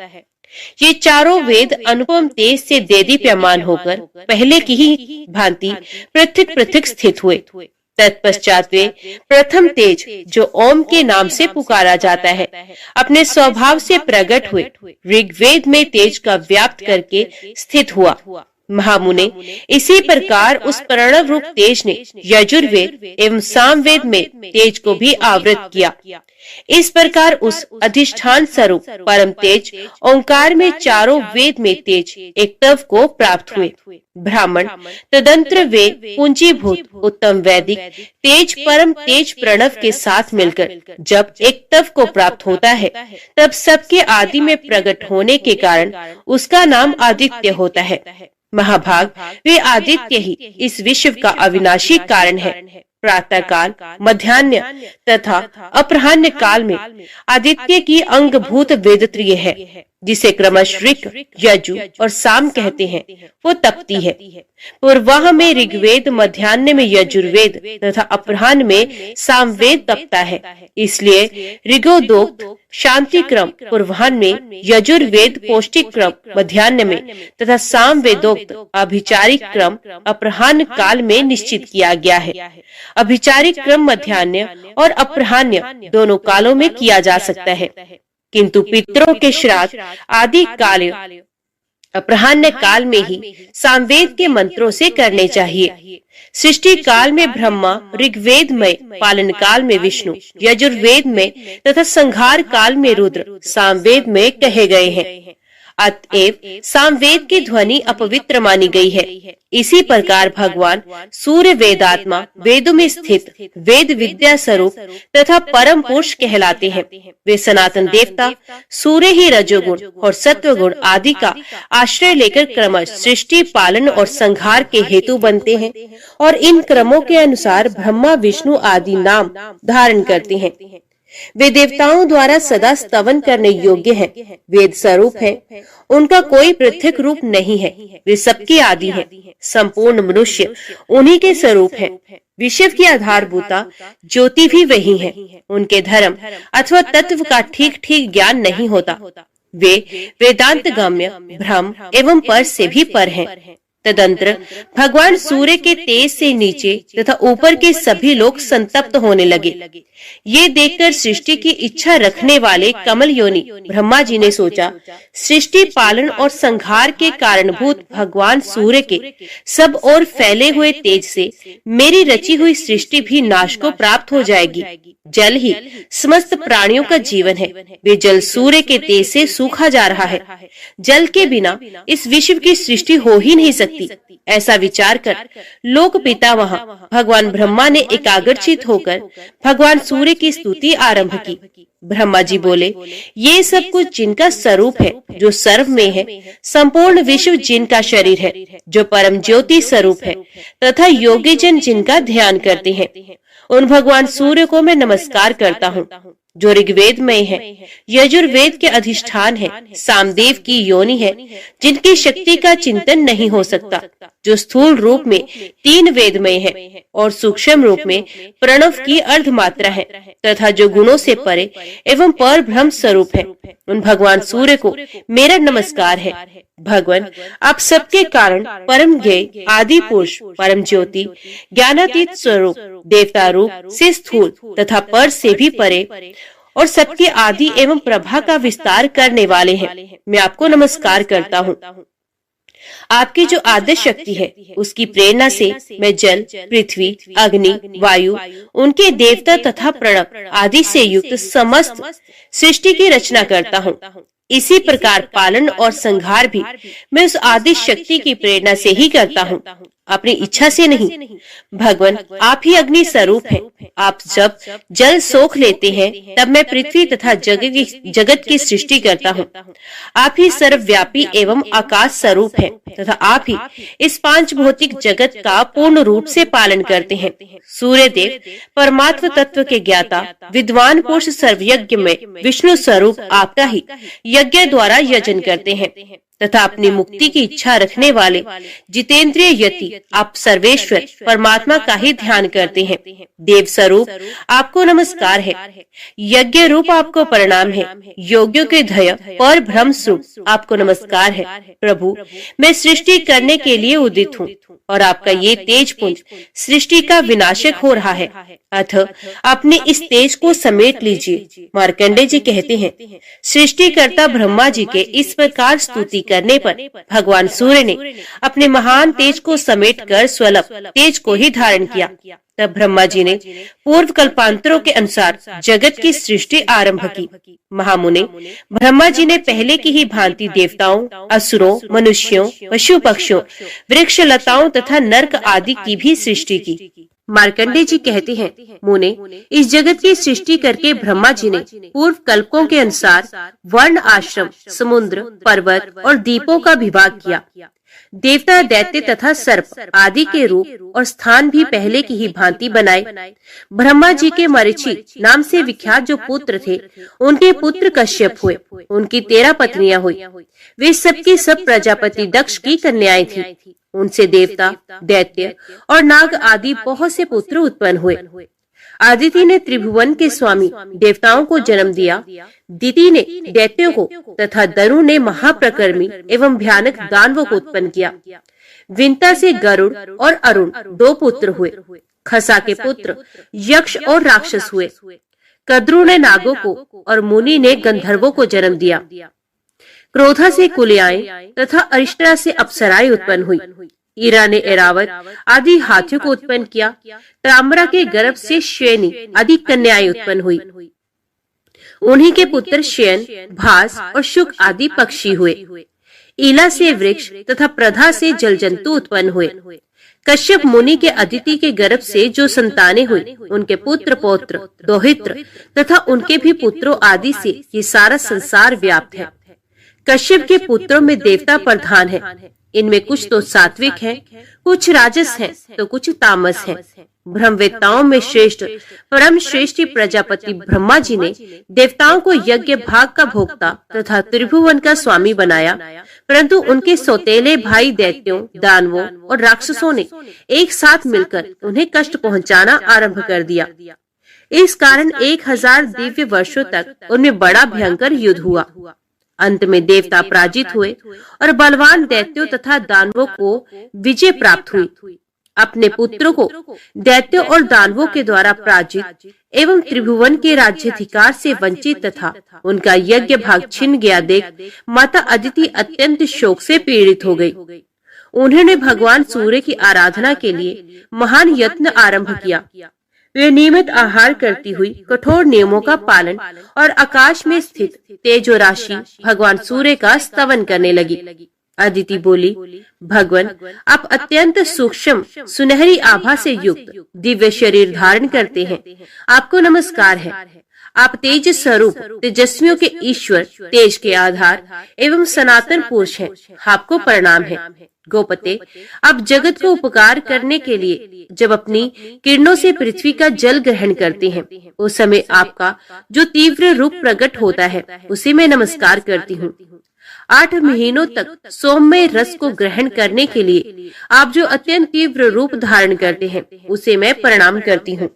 Speaker 1: ये चारों वेद अनुपम तेज से देदीप्यमान होकर पहले की ही भांति पृथक पृथक स्थित हुए। तत्पश्चात वे प्रथम तेज, जो ओम के नाम से पुकारा जाता है, अपने स्वभाव से प्रकट हुए। ऋग्वेद में तेज का व्याप्त करके स्थित हुआ। महामुने, इसी प्रकार उस प्रणव रूप तेज ने यजुर्वेद एवं सामवेद में तेज को भी आवृत किया। इस प्रकार उस अधिष्ठान स्वरूप परम तेज ओंकार में चारों वेद में तेज एक तव को प्राप्त हुए। ब्राह्मण तदंतर वे पूंजीभूत उत्तम वैदिक तेज परम तेज प्रणव के साथ मिलकर जब एक तव को प्राप्त होता है, तब सबके आदि में प्रकट होने के कारण उसका नाम आदित्य होता है। महाभाग, वे आदित्य ही इस विश्व का अविनाशी कारण है। प्रातः काल, मध्याह्न तथा अपराह्न काल में आदित्य की अंगभूत वेदत्रिय है, जिसे क्रमश ऋक, यजु और साम कहते हैं, वो तपती है। पूर्वाह में ऋग्वेद, मध्याह्न में यजुर्वेद तथा अपराह्न में सामवेद तपता है। इसलिए ऋगोदोक्त शांति क्रम पूर्वाह्न में, यजुर्वेद पौष्टिक क्रम मध्याह्न में तथा सामवेदोक्त अभिचारिक क्रम अपराह्न काल में निश्चित किया गया है। अभिचारिक क्रम मध्याह्न और अपराह्न दोनों कालों में किया जा सकता है, किंतु पितरों के श्राद्ध आदि काल अपराह्न काल में ही सामवेद के मंत्रों से करने चाहिए। सृष्टि काल में ब्रह्मा, ऋग्वेद में पालन काल में विष्णु, यजुर्वेद में तथा संहार काल में रुद्र सामवेद में कहे गए हैं। अतएव सामवेद की ध्वनि अपवित्र मानी गई है। इसी प्रकार भगवान सूर्य वेदात्मा, वेदों में स्थित वेद विद्या स्वरूप तथा परम पुरुष कहलाते हैं। वे सनातन देवता सूर्य ही रजोगुण और सत्वगुण आदि का आश्रय लेकर क्रमश सृष्टि, पालन और संहार के हेतु बनते हैं और इन क्रमों के अनुसार ब्रह्मा, विष्णु आदि नाम धारण करते हैं। वे देवताओं द्वारा सदा स्तवन करने योग्य हैं, वेद स्वरूप हैं, उनका कोई पृथक रूप नहीं है। वे सबके आदि हैं। संपूर्ण मनुष्य उन्हीं के स्वरूप हैं। विश्व की आधारभूता ज्योति भी वही है। उनके धर्म अथवा तत्व का ठीक ठीक ज्ञान नहीं होता। वे वेदांत गम्य, ब्रह्म एवं पर से भी पर हैं। तदंतर भगवान सूर्य के तेज से नीचे तथा ऊपर के सभी लोग संतप्त होने लगे। ये देखकर सृष्टि की इच्छा रखने वाले कमल योनि ब्रह्मा जी ने सोचा, सृष्टि, पालन और संहार के कारणभूत भगवान सूर्य के सब ओर फैले हुए तेज से मेरी रची हुई सृष्टि भी नाश को प्राप्त हो जाएगी। जल ही समस्त प्राणियों का जीवन है। वे जल सूर्य के तेज से सूखा जा रहा है। जल के बिना इस विश्व की सृष्टि हो ही नहीं सकती। ऐसा विचार कर लोक पिता वहाँ भगवान ब्रह्मा ने एकाग्रचित होकर भगवान सूर्य की स्तुति आरंभ की। ब्रह्मा जी बोले, ये सब कुछ जिनका स्वरूप है, जो सर्व में है, संपूर्ण विश्व जिनका शरीर है, जो परम ज्योति स्वरूप है, तथा योगी जन जिनका ध्यान करते हैं, उन भगवान सूर्य को मैं नमस्कार करता हूँ, जो ऋग्वेद में है, यजुर्वेद के अधिष्ठान है, सामदेव की योनि है, जिनकी शक्ति का चिंतन नहीं हो सकता, जो स्थूल रूप में 3 वेदमय है और सूक्ष्म रूप में प्रणव की अर्ध मात्रा है तथा जो गुणों से परे एवं पर ब्रह्म स्वरूप है, उन भगवान सूर्य को मेरा नमस्कार है। भगवान, आप सबके कारण, परम ज्ञेय, आदि पुरुष, परम ज्योति, ज्ञानातीत स्वरूप, देवता रूप से स्थूल तथा पर से भी परे और सबके आदि एवं प्रभा का विस्तार करने वाले हैं। मैं आपको नमस्कार करता हूँ। आपकी जो आदर्श शक्ति है उसकी प्रेरणा से मैं जल, पृथ्वी, अग्नि, वायु, उनके देवता तथा प्रणव आदि से युक्त समस्त सृष्टि की रचना करता हूँ। इसी प्रकार पालन और संहार भी मैं उस आदिश शक्ति की प्रेरणा से ही करता हूँ, अपनी इच्छा से नहीं। भगवान, आप ही अग्नि स्वरूप हैं। आप जब जल सोख लेते हैं तब मैं पृथ्वी तथा जगत की सृष्टि करता हूँ। आप ही सर्वव्यापी एवं आकाश स्वरूप हैं तथा आप ही इस पांच भौतिक जगत का पूर्ण रूप से पालन करते हैं। सूर्य देव परमात्म तत्व के ज्ञाता, विद्वान पुरुष, सर्वयज्ञ में विष्णु स्वरूप आपका ही यज्ञ द्वारा यजन करते हैं तथा अपनी मुक्ति की इच्छा रखने वाले जितेंद्रिय यति आप सर्वेश्वर परमात्मा का ही ध्यान करते हैं। देव स्वरूप आपको नमस्कार है। यज्ञ रूप आपको प्रणाम है। योग्यों के धैर्य पर ब्रह्म स्वरूप आपको नमस्कार है। प्रभु, मैं सृष्टि करने के लिए उदित हूँ और आपका ये तेज पुंज सृष्टि का विनाशक हो रहा है, अतः अपने इस तेज को समेट लीजिए। मार्कंडेय जी कहते हैं, सृष्टिकर्ता ब्रह्मा जी के इस प्रकार स्तुति करने पर भगवान सूर्य ने अपने महान तेज को समेट कर स्वल्प तेज को ही धारण किया। तब ब्रह्मा जी ने पूर्व कल्पांतरों के अनुसार जगत की सृष्टि आरंभ की। महामुने, ब्रह्मा जी ने पहले की ही भांति देवताओं, असुरों, मनुष्यों, पशु पक्षियों, वृक्ष लताओं तथा नरक आदि की भी सृष्टि की। मार्कंडेय जी कहते हैं, मुने, इस जगत की सृष्टि करके ब्रह्मा जी ने पूर्व कल्पों के अनुसार वर्ण, आश्रम, समुद्र, पर्वत और द्वीपों का विभाग किया। देवता, दैत्य तथा सर्प आदि के रूप और स्थान भी पहले की ही भांति बनाए। ब्रह्मा जी के मरीचि नाम से विख्यात जो पुत्र थे, उनके पुत्र कश्यप हुए। उनकी 13 पत्नियां हुई। वे सबकी सब प्रजापति दक्ष की कन्याएं थी। उनसे देवता, दैत्य और नाग आदि बहुत से पुत्र उत्पन्न हुए। आदिति ने त्रिभुवन के स्वामी देवताओं को जन्म दिया। दिति ने दैत्यों को तथा दरु ने महाप्रकर्मी एवं भयानक दानवों को उत्पन्न किया। विंता से गरुड़ और अरुण 2 पुत्र हुए। खसा के पुत्र यक्ष और राक्षस हुए। कद्रु ने नागों को और मुनि ने गंधर्वों को जन्म दिया। क्रोधा से कुलियाएं तथा अरिष्टा से अप्सराएं उत्पन्न हुई। ईरा ने एरावत आदि हाथियों को उत्पन्न किया। ताम्रा के गर्भ से श्येनी आदि कन्याएं उत्पन्न हुई। उन्हीं के पुत्र श्येन, भास और शुक आदि पक्षी हुए। ईला से वृक्ष तथा प्रधा से जल जंतु उत्पन्न हुए। कश्यप मुनि के अदिति के गर्भ से जो संतानें हुई, उनके पुत्र पौत्र, दोहित्र तथा उनके भी पुत्रों आदि से ये सारा संसार व्याप्त है। कश्यप के पुत्रों में देवता प्रधान है। इनमें कुछ तो सात्विक हैं, कुछ राजस हैं, तो कुछ तामस हैं। ब्रह्मवेत्ताओं में श्रेष्ठ परम श्रेष्ठ प्रजापति ब्रह्मा जी ने देवताओं को यज्ञ भाग का भोक्ता तथा त्रिभुवन का स्वामी बनाया, परंतु उनके सौतेले भाई दैत्यों, दानवों और राक्षसों ने एक साथ मिलकर उन्हें कष्ट पहुंचाना आरंभ कर दिया। इस कारण 1000 दिव्य वर्षों तक उनमें बड़ा भयंकर युद्ध हुआ। अंत में देवता पराजित हुए और बलवान दैत्यों तथा दानवों को विजय प्राप्त हुई। अपने पुत्रों को दैत्यों और दानवों के द्वारा पराजित एवं त्रिभुवन के राज्याधिकार से वंचित तथा उनका यज्ञ भाग छिन गया देख माता अदिति अत्यंत शोक से पीड़ित हो गई। उन्होंने भगवान सूर्य की आराधना के लिए महान यत्न आरंभ किया। वे नियमित आहार करती हुई कठोर नियमों का पालन और आकाश में स्थित तेजो राशि भगवान सूर्य का स्तवन करने लगी। अदिति बोली, भगवान, आप अत्यंत सूक्ष्म सुनहरी आभा से युक्त दिव्य शरीर धारण करते हैं। आपको नमस्कार है। आप तेज स्वरूप, तेजस्वियों के ईश्वर, तेज के आधार एवं सनातन पुरुष हैं। आपको प्रणाम है। गोपते, आप जगत को उपकार करने के लिए जब अपनी किरणों से पृथ्वी का जल ग्रहण करते हैं, उस समय आपका जो तीव्र रूप प्रकट होता है, उसे मैं नमस्कार करती हूँ। 8 महीनों तक सौम्य रस को ग्रहण करने के लिए आप जो अत्यंत तीव्र रूप धारण करते हैं, उसे मैं प्रणाम करती हूँ।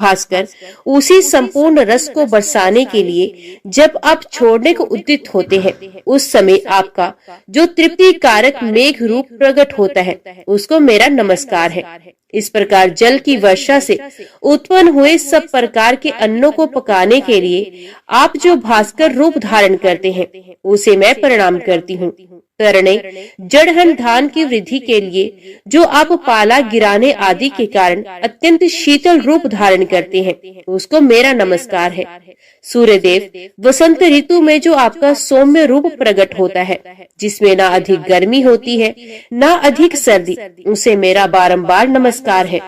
Speaker 1: भास्कर, उसी संपूर्ण रस को बरसाने के लिए जब आप छोड़ने को उद्यत होते हैं, उस समय आपका जो तृप्ति कारक मेघ रूप प्रकट होता है, उसको मेरा नमस्कार है। इस प्रकार जल की वर्षा से उत्पन्न हुए सब प्रकार के अन्नों को पकाने के लिए आप जो भास्कर रूप धारण करते हैं, उसे मैं प्रणाम करती हूँ। तरणे, जड़हन धान की वृद्धि के लिए जो आप पाला गिराने आदि के कारण अत्यंत शीतल रूप धारण करते हैं, उसको मेरा नमस्कार है। सूर्यदेव, वसंत ऋतु में जो आपका सौम्य रूप प्रकट होता है, जिसमें ना अधिक गर्मी होती है ना अधिक सर्दी, उसे मेरा बारंबार नमस्कार है।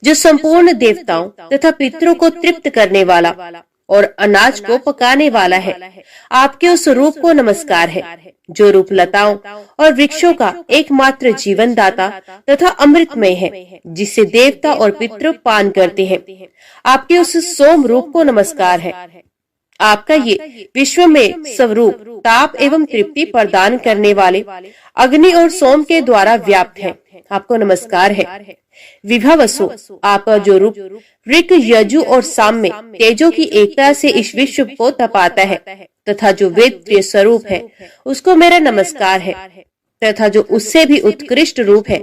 Speaker 1: जो संपूर्ण देवताओं तथा पितरों को तृप्त करने वाला और अनाज को पकाने वाला है, आपके उस रूप को नमस्कार है। जो रूप लताओं और वृक्षों का एकमात्र जीवन दाता तथा अमृतमय है, जिससे देवता और पितृ पान करते हैं, आपके उस सोम रूप को नमस्कार है। आपका ये विश्व में स्वरूप ताप एवं तृप्ति प्रदान करने वाले अग्नि और सोम के द्वारा व्याप्त है, आपको नमस्कार है। विभवसु, आपका जो रूप ऋक, यजु और साम में तेजों की एकता से इस विश्व को तपाता है तथा जो वेद स्वरूप है, उसको मेरा नमस्कार है। तथा जो उससे भी उत्कृष्ट रूप है,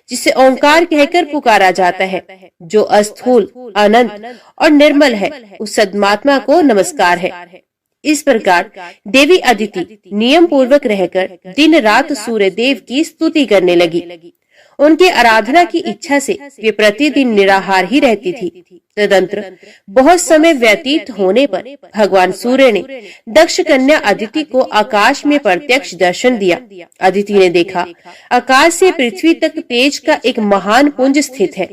Speaker 1: जिसे ओंकार कहकर पुकारा जाता है, जो अस्थूल, अनंत और निर्मल है, उस सद्मात्मा को नमस्कार है। इस प्रकार देवी अदिति नियम पूर्वक रहकर दिन रात सूर्य देव की स्तुति करने लगी। उनके आराधना की इच्छा से वे प्रतिदिन निराहार ही रहती थी। तदंतर बहुत समय व्यतीत होने पर भगवान सूर्य ने दक्ष कन्या अदिति को आकाश में प्रत्यक्ष दर्शन दिया। अदिति ने देखा, आकाश से पृथ्वी तक तेज का एक महान पुंज स्थित है।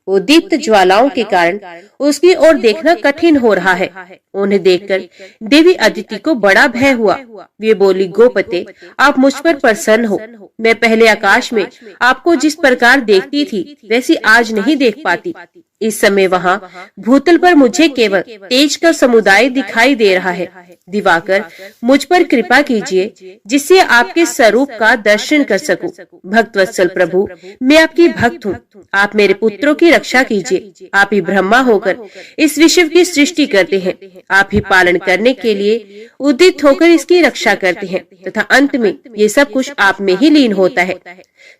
Speaker 1: उद्दीप्त ज्वालाओं के कारण उसकी ओर देखना कठिन हो रहा है। उन्हें देखकर देवी अदिति को बड़ा भय हुआ। वे बोली, गोपते, आप मुझ पर प्रसन्न हो। मैं पहले आकाश में आपको जिस प्रकार देखती थी, वैसी आज नहीं देख पाती। इस समय वहाँ भूतल पर मुझे केवल तेज का समुदाय दिखाई दे रहा है। दिवाकर, मुझ पर कृपा कीजिए, जिससे आपके स्वरूप का दर्शन कर सकूं। भक्तवत्सल प्रभु, मैं आपकी भक्त हूँ। आप मेरे पुत्रों की रक्षा कीजिए। आप ही ब्रह्मा होकर इस विश्व की सृष्टि करते हैं। आप ही पालन करने के लिए उदित होकर इसकी रक्षा करते हैं तथा अंत में ये सब कुछ आप में ही लीन होता है।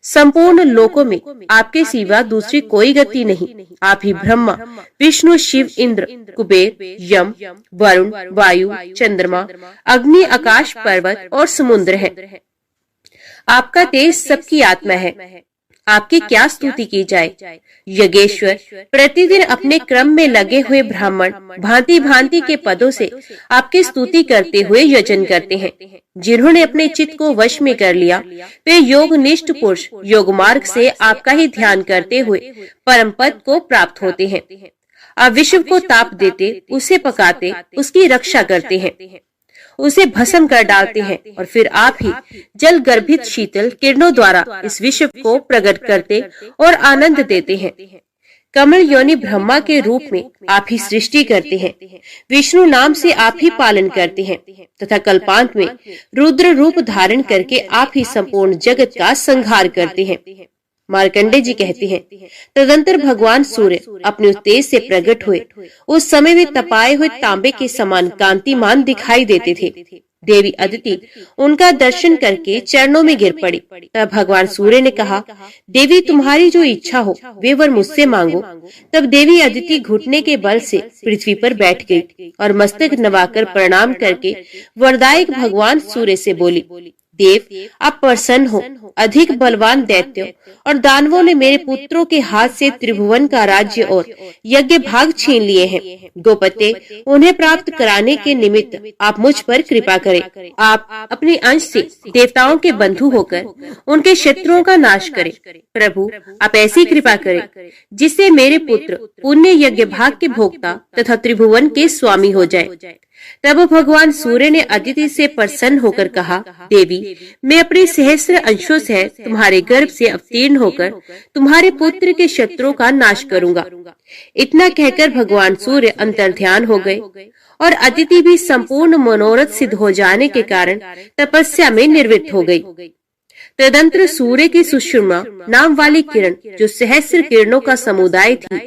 Speaker 1: संपूर्ण लोकों में आपके सिवा दूसरी कोई गति नहीं। आप ही ब्रह्मा, विष्णु, शिव, इंद्र, कुबेर, यम, वरुण, वायु, चंद्रमा, अग्नि, आकाश, पर्वत और समुद्र है। आपका तेज सबकी आत्मा है। आपकी क्या स्तुति की जाए। यज्ञेश्वर, प्रतिदिन अपने क्रम में लगे हुए ब्राह्मण भांति भांति के पदों से आपकी स्तुति करते हुए यजन करते हैं। जिन्होंने अपने चित्त को वश में कर लिया, वे योग निष्ठ पुरुष योग मार्ग से आपका ही ध्यान करते हुए परम पद को प्राप्त होते हैं। आप विश्व को ताप देते, उसे पकाते, उसकी रक्षा करते हैं, उसे भस्म कर डालते हैं और फिर आप ही जल गर्भित शीतल किरणों द्वारा इस विश्व को प्रकट करते और आनंद देते हैं। कमल योनि ब्रह्मा के रूप में आप ही सृष्टि करते हैं। विष्णु नाम से आप ही पालन करते हैं तथा कल्पांत में रुद्र रूप धारण करके आप ही संपूर्ण जगत का संहार करते हैं। मार्कंडे जी कहते हैं, तदंतर भगवान सूर्य अपने तेज से प्रकट हुए। उस समय वे तपाए हुए तांबे के समान कांतिमान दिखाई देते थे। देवी अदिति उनका दर्शन करके चरणों में गिर पड़ी। तब भगवान सूर्य ने कहा, देवी, तुम्हारी जो इच्छा हो वे वर मुझसे मांगो। तब देवी अदिति घुटने के बल से पृथ्वी पर बैठ गई और मस्तक नवाकर प्रणाम करके वरदायक भगवान सूर्य से बोली, देव, आप प्रसन्न हो। अधिक बलवान दैत्यों और दानवों ने मेरे पुत्रों के हाथ से त्रिभुवन का राज्य और यज्ञ भाग छीन लिए हैं। गोपते, उन्हें प्राप्त कराने के निमित्त आप मुझ पर कृपा करें। आप अपने अंश से देवताओं के बंधु होकर उनके शत्रुओं का नाश करें। प्रभु, आप ऐसी कृपा करें जिससे मेरे पुत्र पुण्य यज्ञ भाग के भोक्ता तथा त्रिभुवन के स्वामी हो जाए। तब भगवान सूर्य ने अदिति से प्रसन्न होकर कहा, देवी, मैं अपने सहस्त्र अंशों से तुम्हारे गर्भ से अवतीर्ण होकर तुम्हारे पुत्र के शत्रुओं का नाश करूंगा। इतना कहकर भगवान सूर्य अंतर्ध्यान हो गए और अदिति भी संपूर्ण मनोरथ सिद्ध हो जाने के कारण तपस्या में निवृत्त हो गई। तदंतर सूर्य की सुषमा नाम वाली किरण, जो सहस्त्र किरणों का समुदाय थी,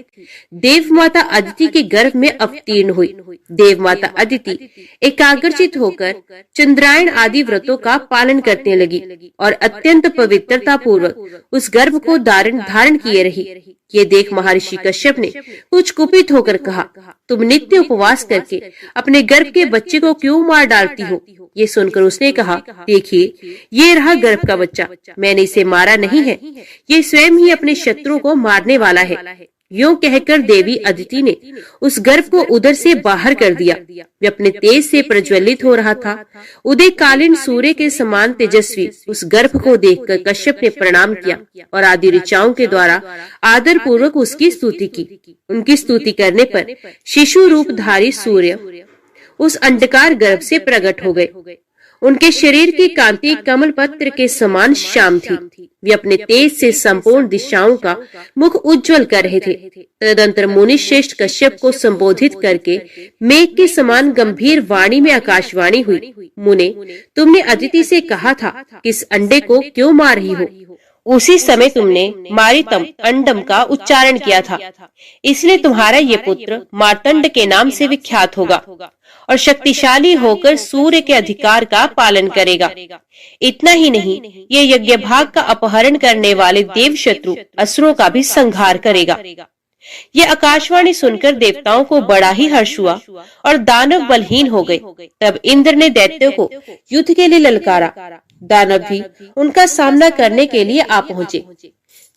Speaker 1: देव माता अदिति के गर्भ में अवतीर्ण हुई। देव माता अदिति एकाग्रचित होकर चंद्रायण आदि व्रतों का पालन करने लगी और अत्यंत पवित्रता पूर्वक उस गर्भ को धारण किए रही। ये देख महर्षि कश्यप ने कुछ कुपित होकर कहा, तुम नित्य उपवास करके अपने गर्भ के बच्चे को क्यों मार डालती हो? ये सुनकर उसने कहा, देखिए, ये रहा गर्भ का बच्चा, मैंने इसे मारा नहीं है, ये स्वयं ही अपने शत्रुओं को मारने वाला है। यूं कहकर देवी अदिति ने उस गर्भ को उदर से बाहर कर दिया। वे अपने तेज से प्रज्वलित हो रहा था। उदयकालीन सूर्य के समान तेजस्वी उस गर्भ को देखकर कश्यप ने प्रणाम किया और आदि ऋचाओं के द्वारा आदर पूर्वक उसकी स्तुति की। उनकी स्तुति करने पर शिशु रूपधारी सूर्य उस अंडकार गर्भ से प्रकट हो गए। उनके शरीर की कांति कमल पत्र के समान श्याम थी। वे अपने तेज से संपूर्ण दिशाओं का मुख उज्जवल कर रहे थे। तदंतर मुनि श्रेष्ठ कश्यप को संबोधित करके मेघ के समान गंभीर वाणी में आकाशवाणी हुई, मुने, तुमने अदिति से कहा था कि इस अंडे को क्यों मार रही हो? उसी समय तुमने मारितम अंडम का उच्चारण किया था, इसलिए तुम्हारा ये पुत्र मार्तंड के नाम से विख्यात होगा और शक्तिशाली होकर सूर्य के अधिकार का पालन करेगा। इतना ही नहीं, ये यज्ञ भाग का अपहरण करने वाले देव शत्रु असुरों का भी संहार करेगा। ये आकाशवाणी सुनकर देवताओं को बड़ा ही हर्ष हुआ और दानव बलहीन हो गए। तब इंद्र ने दैत्यों को युद्ध के लिए ललकारा। दानव भी उनका सामना करने के लिए आ पहुंचे।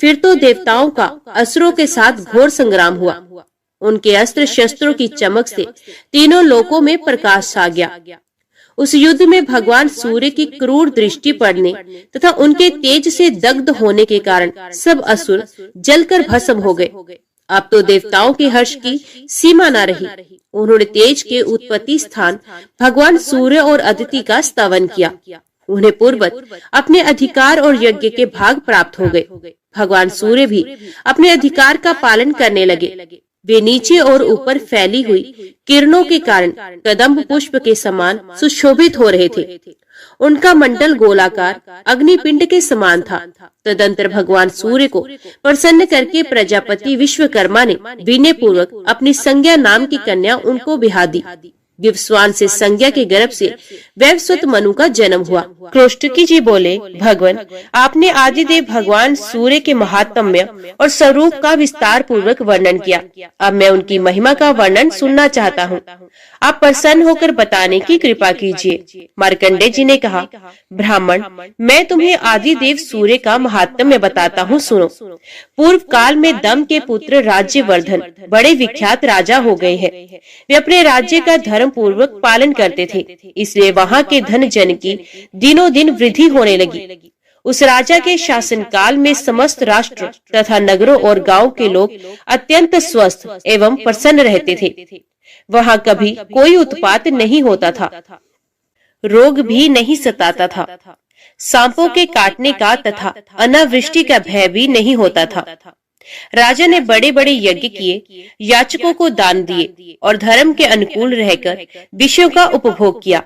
Speaker 1: फिर तो देवताओं का असुरों के साथ घोर संग्राम हुआ। उनके अस्त्र शस्त्रों की चमक से तीनों लोकों में प्रकाश छा गया। उस युद्ध में भगवान सूर्य की क्रूर दृष्टि पड़ने तथा उनके तेज से दग्ध होने के कारण सब असुर जलकर भस्म हो गए। अब तो देवताओं के हर्ष की सीमा न रही। उन्होंने तेज के उत्पत्ति स्थान भगवान सूर्य और अदिति का स्तवन किया। उन्हें पूर्ववत अपने अधिकार और यज्ञ के भाग प्राप्त हो गए। भगवान सूर्य भी अपने अधिकार का पालन करने लगे। वे नीचे और ऊपर फैली हुई किरणों के कारण कदम्ब पुष्प के समान सुशोभित हो रहे थे। उनका मंडल गोलाकार अग्निपिंड के समान था। तदंतर भगवान सूर्य को प्रसन्न करके प्रजापति विश्वकर्मा ने विनय पूर्वक अपनी संज्ञा नाम की कन्या उनको बिहा दी। विवस्वान से संज्ञा के गर्भ से वैवस्वत मनु का जन्म हुआ। क्रोष्टकी जी बोले, भगवान, आपने आदिदेव भगवान सूर्य के महात्म्य और स्वरूप का विस्तार पूर्वक वर्णन किया। अब मैं उनकी महिमा का वर्णन सुनना चाहता हूँ। आप प्रसन्न होकर बताने की कृपा कीजिए। मार्कंडेय जी ने कहा, ब्राह्मण, मैं तुम्हें आदिदेव सूर्य का महात्म्य बताता हूँ, सुनो। पूर्व काल में दम के पुत्र राज्यवर्धन बड़े विख्यात राजा हो गए हैं। वे अपने राज्य का धर्म पूर्वक पालन करते थे, इसलिए वहाँ के धन जन की दिनों दिन वृद्धि होने लगी। उस राजा के शासन काल में समस्त राष्ट्र तथा नगरों और गांव के लोग अत्यंत स्वस्थ एवं प्रसन्न रहते थे। वहाँ कभी कोई उत्पात नहीं होता था, रोग भी नहीं सताता था, सांपों के काटने का तथा अनावृष्टि का भय भी नहीं होता था। राजा ने बड़े बड़े यज्ञ किए, याचकों को दान दिए और धर्म के अनुकूल रहकर विषयों का उपभोग किया।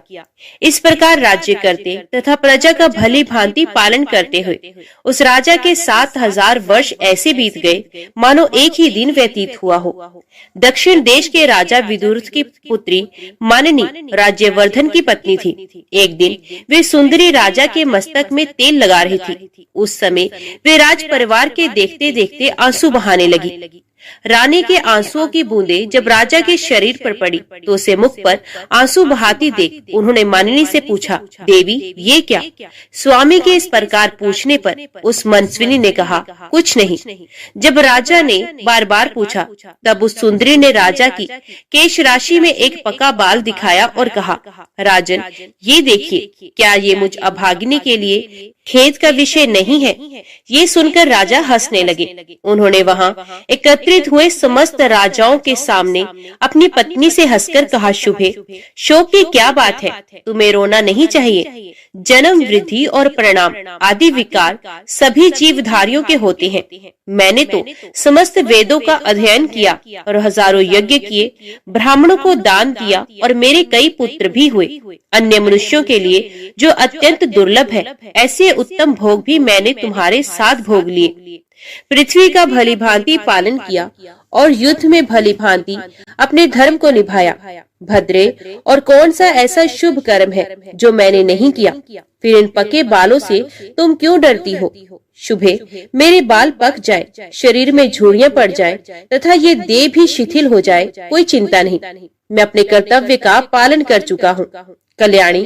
Speaker 1: इस प्रकार राज्य करते तथा प्रजा का भली भांति पालन करते हुए उस राजा के 7000 वर्ष ऐसे बीत गए मानो एक ही दिन व्यतीत हुआ हो। दक्षिण देश के राजा विदुर की पुत्री मानिनी राज्यवर्धन की पत्नी थी। एक दिन वे सुंदरी राजा के मस्तक में तेल लगा रही थी। उस समय वे राज परिवार के देखते देखते आंसू बहाने लगी। रानी के आंसुओं की बूंदें जब राजा के शरीर पर पड़ी तो उसे मुख पर आंसू बहाती देख उन्होंने मानिनी से पूछा, देवी, ये क्या? स्वामी के इस प्रकार पूछने पर उस मनस्विनी ने कहा, कुछ नहीं। जब राजा ने बार बार पूछा तब उस सुंदरी ने राजा की केश राशि में एक पका बाल दिखाया और कहा, राजन, ये देखिए, क्या ये मुझ अभागिनी के लिए खेद का विषय नहीं है? ये सुनकर राजा हंसने लगे। उन्होंने वहाँ एकत्रित एकत्रित हुए समस्त राजाओं के सामने अपनी पत्नी से हंसकर कहा, शुभे, शोक की क्या बात है, तुम्हें रोना नहीं चाहिए। जन्म, वृद्धि और परिणाम आदि विकार सभी जीवधारियों के होते हैं। मैंने तो समस्त वेदों का अध्ययन किया और हजारों यज्ञ किए, ब्राह्मणों को दान दिया और मेरे कई पुत्र भी हुए। अन्य मनुष्यों के लिए जो अत्यंत दुर्लभ है, ऐसे उत्तम भोग भी मैंने तुम्हारे साथ भोग लिए। पृथ्वी का भली भांति पालन किया और युद्ध में भली भांति अपने धर्म को निभाया। भद्रे, और कौन सा ऐसा शुभ कर्म है जो मैंने नहीं किया? फिर इन पके बालों से तुम क्यों डरती हो? शुभे, मेरे बाल पक जाए, शरीर में झुर्रियां पड़ जाए तथा ये देह भी शिथिल हो जाए, कोई चिंता नहीं। मैं अपने कर्तव्य का पालन कर चुका हूँ। कल्याणी,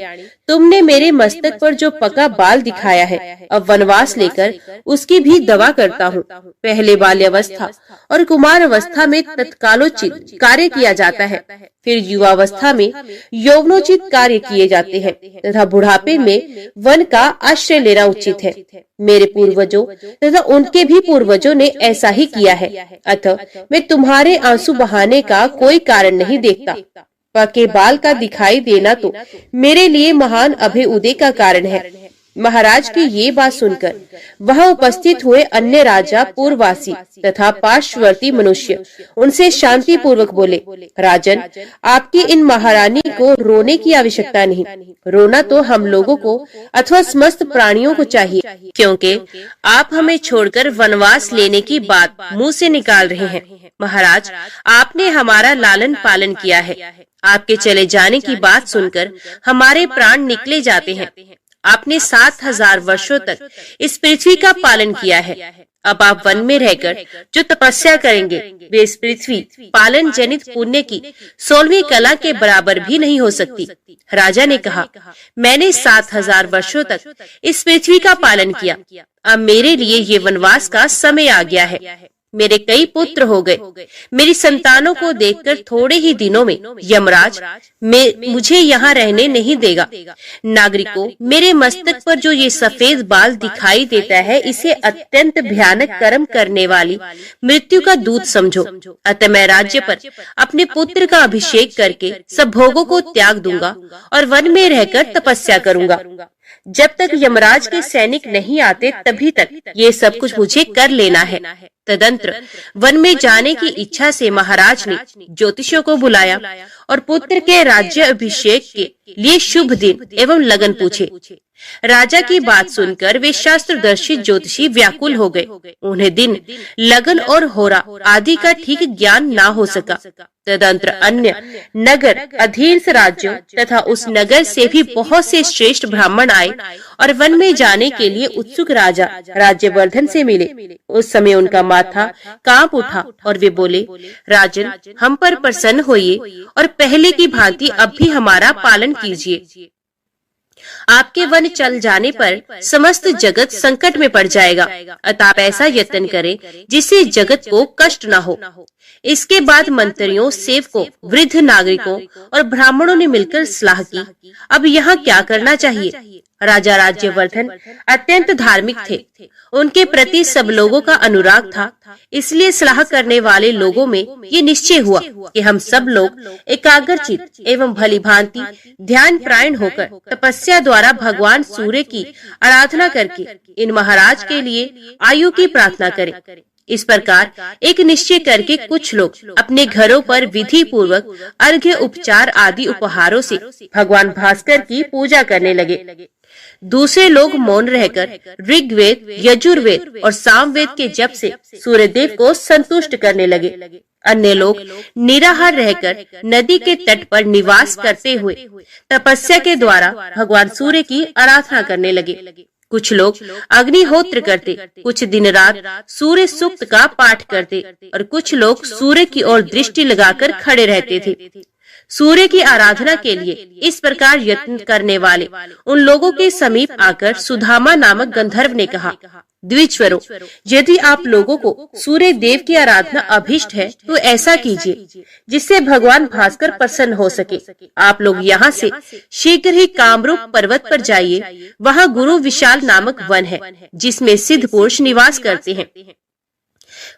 Speaker 1: तुमने मेरे मस्तक पर जो पका बाल दिखाया है, अब वनवास लेकर उसकी भी दवा करता हूँ। पहले बाल्यावस्था और कुमार अवस्था में तत्कालोचित कार्य किया जाता है, फिर युवावस्था में यौवनोचित कार्य किए जाते हैं तथा बुढ़ापे में वन का आश्रय लेना उचित है। मेरे पूर्वजों तथा उनके भी पूर्वजों ने ऐसा ही किया है, अतः मैं तुम्हारे आंसू बहाने का कोई कारण नहीं देखता। पके बाल का दिखाई देना तो मेरे लिए महान अभय उदय का कारण है। महाराज की ये बात सुनकर वहां उपस्थित हुए अन्य राजा, पूर्ववासी तथा पार्श्ववर्ती मनुष्य उनसे शांति पूर्वक बोले, राजन, आपकी इन महारानी को रोने की आवश्यकता नहीं। रोना तो हम लोगों को अथवा समस्त प्राणियों को चाहिए, क्योंकि आप हमें छोड़कर वनवास लेने की बात मुंह से निकाल रहे हैं। महाराज, आपने हमारा लालन पालन किया है। आपके चले जाने की बात सुनकर हमारे प्राण निकले जाते हैं। आपने 7000 वर्षों तक इस पृथ्वी का पालन किया है। अब आप वन में रहकर जो तपस्या करेंगे, वे इस पृथ्वी पालन जनित पुण्य की 16वीं कला के बराबर भी नहीं हो सकती। राजा ने कहा, मैंने 7000 वर्षों तक इस पृथ्वी का पालन किया। अब मेरे लिए ये वनवास का समय आ गया है। मेरे कई पुत्र हो गए। मेरी संतानों को देखकर थोड़े ही दिनों में यमराज मुझे यहाँ रहने नहीं देगा। नागरिकों, मेरे मस्तक पर जो ये सफेद बाल दिखाई देता है, इसे अत्यंत भयानक कर्म करने वाली मृत्यु का दूत समझो। अतः मैं राज्य पर अपने पुत्र का अभिषेक करके सब भोगों को त्याग दूंगा और वन में रहकर तपस्या करूंगा। जब तक यमराज के सैनिक नहीं आते, तभी तक ये सब कुछ मुझे कर लेना है। तदंतर वन में जाने की इच्छा से महाराज ने ज्योतिषियों को बुलाया और पुत्र के राज्य अभिषेक के लिए शुभ दिन एवं लगन पूछे। राजा की बात सुनकर वे शास्त्रदर्शी ज्योतिषी व्याकुल हो गए। उन्हें दिन, लगन और होरा आदि का ठीक ज्ञान ना हो सका। तदंतर अन्य नगर, अधीन राज्यों तथा उस नगर से भी बहुत से श्रेष्ठ ब्राह्मण आए और वन में जाने के लिए उत्सुक राजा राज्यवर्धन से मिले। उस समय उनका माथा कांप उठा और वे बोले, राजन, हम पर प्रसन्न होइए और पहले की भांति अब भी हमारा पालन कीजिए। आपके वन चल जाने पर समस्त जगत संकट में पड़ जाएगा, अतः आप ऐसा यत्न करें जिससे जगत को कष्ट न हो। इसके बाद मंत्रियों, सेवकों, वृद्ध नागरिकों और ब्राह्मणों ने मिलकर सलाह की, अब यहाँ क्या करना चाहिए। राजा राज्यवर्धन अत्यंत धार्मिक थे। उनके प्रति सब लोगों का अनुराग था। इसलिए सलाह करने वाले लोगों में ये निश्चय हुआ कि हम सब लोग एकाग्रचित एवं भली भांति ध्यान प्रायण होकर तपस्या द्वारा भगवान सूर्य की आराधना करके इन महाराज के लिए आयु की प्रार्थना करें। इस प्रकार एक निश्चय करके कुछ लोग अपने घरों पर विधि पूर्वक अर्घ्य, उपचार आदि उपहारों से भगवान भास्कर की पूजा करने लगे। दूसरे लोग मौन रहकर ऋग्वेद, यजुर्वेद और सामवेद के जप से सूर्यदेव को संतुष्ट करने लगे। अन्य लोग निराहार रहकर नदी के तट पर निवास करते हुए तपस्या के द्वारा भगवान सूर्य की आराधना करने लगे। कुछ लोग अग्निहोत्र करते, कुछ दिन रात सूर्य सूक्त का पाठ करते और कुछ लोग सूर्य की ओर दृष्टि लगाकर खड़े रहते थे। सूर्य की आराधना के लिए इस प्रकार यत्न करने वाले उन लोगों के समीप आकर सुदामा नामक गंधर्व ने कहा, द्विजवरों, यदि आप लोगों को सूर्य देव की आराधना अभिष्ट है तो ऐसा कीजिए जिससे भगवान भास्कर प्रसन्न हो सके। आप लोग यहाँ से शीघ्र ही कामरूप पर्वत पर जाइए। वहाँ गुरु विशाल नामक वन है जिसमें सिद्ध पुरुष निवास करते हैं।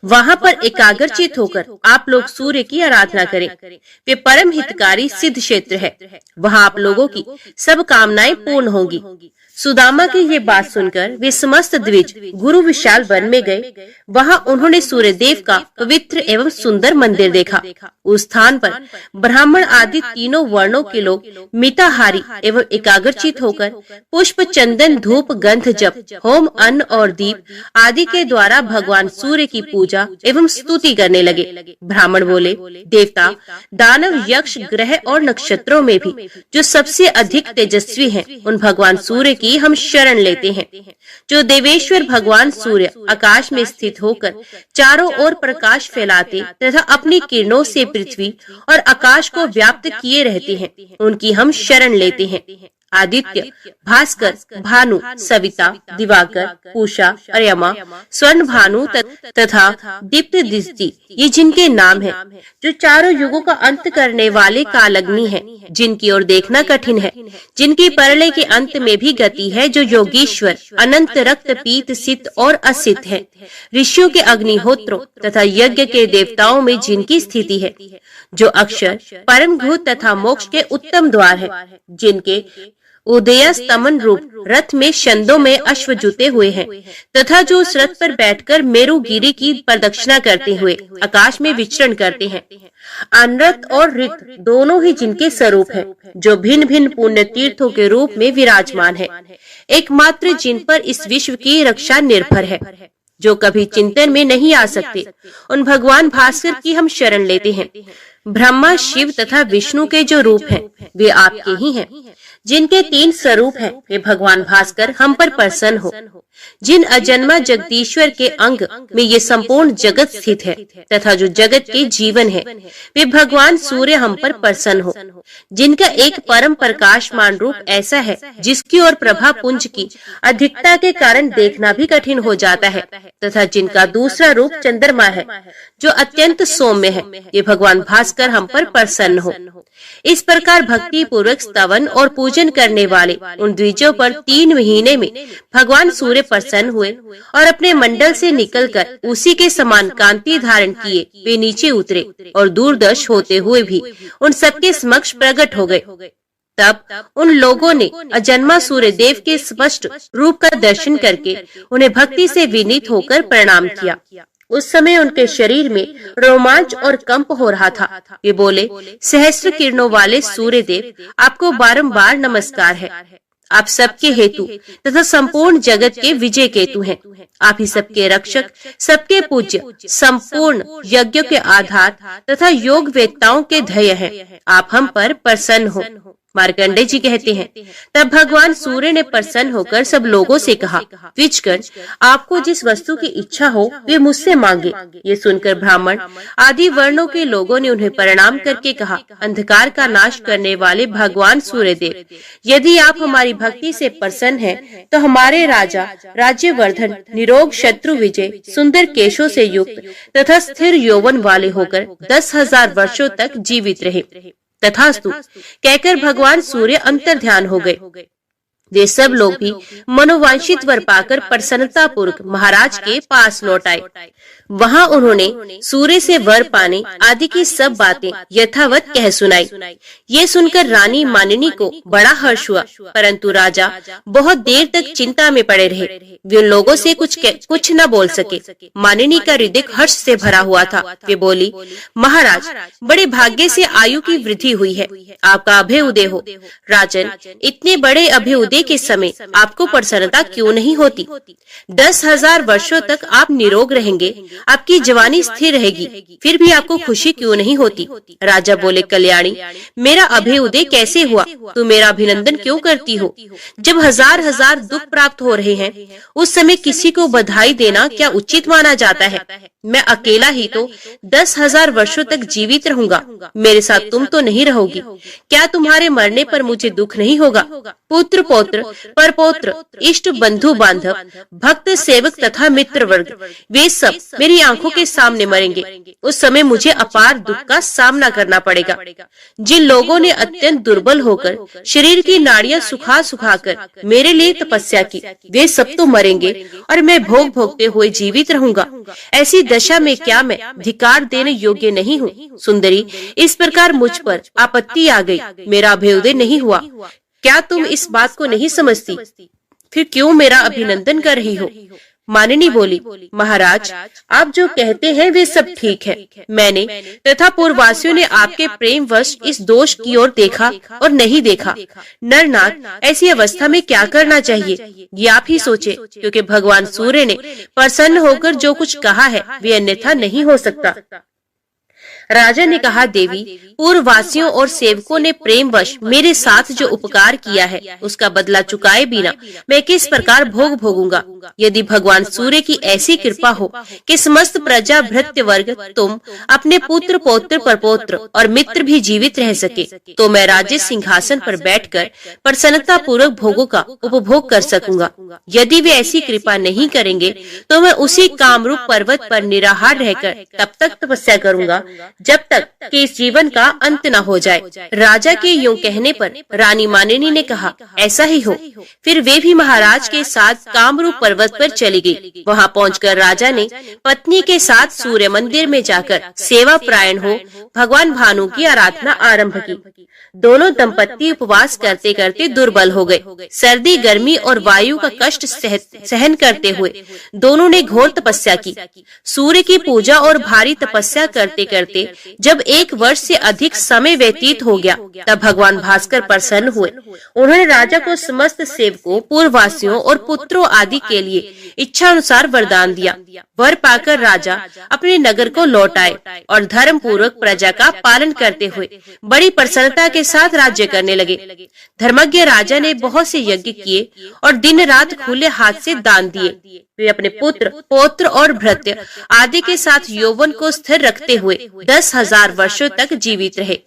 Speaker 1: वहाँ पर एकाग्रचित होकर आप लोग सूर्य की आराधना करें। वे परम हितकारी सिद्ध क्षेत्र है। वहाँ आप लोगों की सब कामनाएं पूर्ण होंगी। सुदामा की ये बात सुनकर वे समस्त द्विज गुरु विशाल वन में गए। वहाँ उन्होंने सूर्य देव का पवित्र एवं सुंदर मंदिर देखा। उस स्थान पर ब्राह्मण आदि तीनों वर्णों के लोग मिताहारी एवं एकाग्रचित होकर पुष्प, चंदन, धूप, गंध, जप, होम, अन्न और दीप आदि के द्वारा भगवान सूर्य की पूजा एवं स्तुति करने लगे। ब्राह्मण बोले, देवता, दानव, यक्ष, ग्रह और नक्षत्रों में भी जो सबसे अधिक तेजस्वी हैं, उन भगवान सूर्य की हम शरण लेते हैं। जो देवेश्वर भगवान सूर्य आकाश में स्थित होकर चारों ओर प्रकाश फैलाते तथा अपनी किरणों से पृथ्वी और आकाश को व्याप्त किए रहते हैं, उनकी हम शरण लेते हैं। आदित्य, भास्कर, भानु, सविता, दिवाकर, पूषा, अर्यमा, स्वर्ण भानु तथा दीप्त दृष्टि, ये जिनके नाम हैं, जो चारों युगों का अंत करने वाले कालग्नि हैं, जिनकी ओर देखना कठिन है, जिनकी परलय के अंत में भी गति है, जो योगीश्वर, अनंत, रक्त, पीत, सित और असित है, ऋषियों के अग्निहोत्रों तथा यज्ञ के देवताओं में जिनकी स्थिति है, जो अक्षर, परम घूत तथा मोक्ष के उत्तम द्वार है, जिनके उदयस्तमन रूप रथ में छंदों में अश्व जुते हुए हैं, तथा जो उस रथ पर बैठकर मेरुगिरी की प्रदक्षिणा करते हुए आकाश में विचरण करते हैं। अनरत और ऋत दोनों ही जिनके स्वरूप हैं, जो भिन्न भिन्न पुण्य तीर्थों के रूप में विराजमान है, एकमात्र जिन पर इस विश्व की रक्षा निर्भर है, जो कभी चिंतन में नहीं आ सकते, उन भगवान भास्कर की हम शरण लेते हैं। ब्रह्मा, शिव तथा विष्णु के जो रूप हैं, वे आपके ही हैं। जिनके 3 स्वरूप हैं, वे भगवान भास्कर हम पर प्रसन्न हो। जिन अजन्मा जगदीश्वर के अंग में ये संपूर्ण जगत स्थित है तथा जो जगत के जीवन है, वे भगवान सूर्य हम पर प्रसन्न हो। जिनका एक परम प्रकाशमान रूप ऐसा है, जिसकी ओर प्रभा पुंज की अधिकता के कारण देखना भी कठिन हो जाता है, तथा जिनका दूसरा रूप चंद्रमा है, जो अत्यंत सौम्य है, ये भगवान भास्कर हम पर प्रसन्न हो। इस प्रकार भक्ति पूर्वक स्तवन और पूजन करने वाले उन द्विजों पर 3 महीने में भगवान सूर्य प्रसन्न हुए और अपने मंडल से निकलकर उसी के समान कांति धारण किए वे नीचे उतरे और दूरदर्श होते हुए भी उन सबके समक्ष प्रकट हो गए। तब उन लोगों ने अजन्मा सूर्य देव के स्पष्ट रूप का दर्शन करके उन्हें भक्ति से विनीत होकर प्रणाम किया। उस समय उनके शरीर में रोमांच और कंप हो रहा था। वे बोले, सहस्त्र किरणों वाले सूर्य देव, आपको बारंबार नमस्कार है। आप सबके हेतु तथा संपूर्ण जगत के विजय केतु हैं। आप ही सबके रक्षक, सबके पूज्य, संपूर्ण यज्ञों के आधार तथा योग वेत्ताओं के ध्येय हैं। आप हम पर प्रसन्न हो। मार्कंडेय जी कहते हैं, तब भगवान सूर्य ने प्रसन्न होकर सब लोगों से कहा, विचकर आपको जिस वस्तु की इच्छा हो वे मुझसे मांगे। ये सुनकर ब्राह्मण आदि वर्णों के लोगों ने उन्हें प्रणाम करके कहा, अंधकार का नाश करने वाले भगवान सूर्य देव, यदि आप हमारी भक्ति से प्रसन्न हैं, तो हमारे राजा राज्यवर्धन निरोग, शत्रु विजय, सुंदर केशों से युक्त तथा स्थिर यौवन वाले होकर 10,000 वर्षों तक जीवित रहे। तथास्तु कहकर भगवान सूर्य अंतर्ध्यान हो गए। वे सब लोग भी मनोवांछित वर पाकर प्रसन्नता पूर्वक महाराज के पास लौट आए। वहाँ उन्होंने सूर्य से वर पाने आदि की सब बातें यथावत कह सुनाई। ये सुनकर रानी मानिनी को बड़ा हर्ष हुआ, परंतु राजा बहुत देर तक चिंता में पड़े रहे। वे उन लोगों से कुछ न बोल सके। मानिनी का हृदय हर्ष से भरा हुआ था। वे बोली, महाराज, बड़े भाग्य से आयु की वृद्धि हुई है। आपका अभय उदय हो। राजन, इतने बड़े अभय उदय के समय आपको प्रसन्नता क्यों नहीं होती? 10,000 वर्षों तक आप निरोग रहेंगे, आपकी जवानी स्थिर रहेगी, फिर भी आपको खुशी क्यों नहीं होती? राजा बोले, कल्याणी, मेरा अभय उदय कैसे हुआ? तू मेरा अभिनंदन क्यों करती हो? जब हजार दुख प्राप्त हो रहे हैं, उस समय किसी को बधाई देना क्या उचित माना जाता है? मैं अकेला ही तो 10,000 वर्षों तक जीवित रहूंगा, मेरे साथ तुम तो नहीं रहोगी। क्या तुम्हारे मरने पर मुझे दुख नहीं होगा? पुत्र पौत्र पौत्र, परपौत्र, इष्ट, बंधु बांधव, भक्त, सेवक तथा मित्र वर्ग, वे सब मेरी आंखों के सामने मरेंगे। उस समय मुझे अपार दुख का सामना करना पड़ेगा। जिन लोगों ने अत्यंत दुर्बल होकर शरीर की नाड़ियां सुखा सुखाकर मेरे लिए तपस्या की, वे सब तो मरेंगे और मैं भोग भोगते हुए जीवित रहूंगा। ऐसी दशा में क्या मैं धिक्कार देने योग्य नहीं हूँ? सुंदरी, इस प्रकार मुझ पर आपत्ति आ गई, मेरा अभ्युदय नहीं हुआ। क्या तुम इस बात को नहीं समझती? फिर क्यों मेरा अभिनंदन कर रही हो? मानिनी बोली, महाराज, आप जो कहते हैं वे सब ठीक है। मैंने तथा पूर्ववासियों ने आपके प्रेमवश इस दोष की ओर देखा और नहीं देखा। नरनाथ, ऐसी अवस्था में क्या करना चाहिए ये आप ही सोचे, क्योंकि भगवान सूर्य ने प्रसन्न होकर जो कुछ कहा है वे अन्यथा नहीं हो सकता। राजा ने कहा, देवी, पूर्ववासियों और सेवकों ने प्रेमवश मेरे साथ जो उपकार किया है उसका बदला चुकाए बिना मैं किस प्रकार भोग भोगूंगा? यदि भगवान सूर्य की ऐसी कृपा हो कि समस्त प्रजा, भृत्य वर्ग, तुम, अपने पुत्र, पौत्र, परपौत्र और मित्र भी जीवित रह सके, तो मैं राज्य सिंहासन पर बैठकर प्रसन्नता पूर्वक भोगों का उपभोग कर सकूंगा। यदि वे ऐसी कृपा नहीं करेंगे तो मैं उसी कामरूप पर्वत पर निराहार रहकर तब तक तपस्या करूंगा जब तक कि इस जीवन का अंत न हो जाए। राजा के यूं कहने पर रानी मानिनी ने कहा, ऐसा ही हो। फिर वे भी महाराज के साथ कामरूप पर्वत पर चली गई। वहां पहुंचकर राजा ने पत्नी के साथ सूर्य मंदिर में जाकर सेवा प्रायण हो भगवान भानु की आराधना आरंभ की। दोनों दंपत्ति उपवास करते करते दुर्बल हो गए। सर्दी, गर्मी और वायु का कष्ट सहन करते हुए दोनों ने घोर तपस्या की। सूर्य की पूजा और भारी तपस्या करते करते जब 1 वर्ष से अधिक समय व्यतीत हो गया, तब भगवान भास्कर प्रसन्न हुए। उन्होंने राजा को समस्त सेवकों, पूर्ववासियों और पुत्रों आदि के लिए इच्छा अनुसार वरदान दिया। वर पाकर राजा अपने नगर को लौट आए और धर्म पूर्वक प्रजा का पालन करते हुए बड़ी प्रसन्नता के साथ राज्य करने लगे। धर्मज्ञ राजा ने बहुत से यज्ञ किए और दिन रात खुले हाथ से दान दिए। वे अपने पुत्र, पौत्र और भृत्य आदि के साथ यौवन को स्थिर रखते हुए 10,000 वर्षों तक जीवित रहे।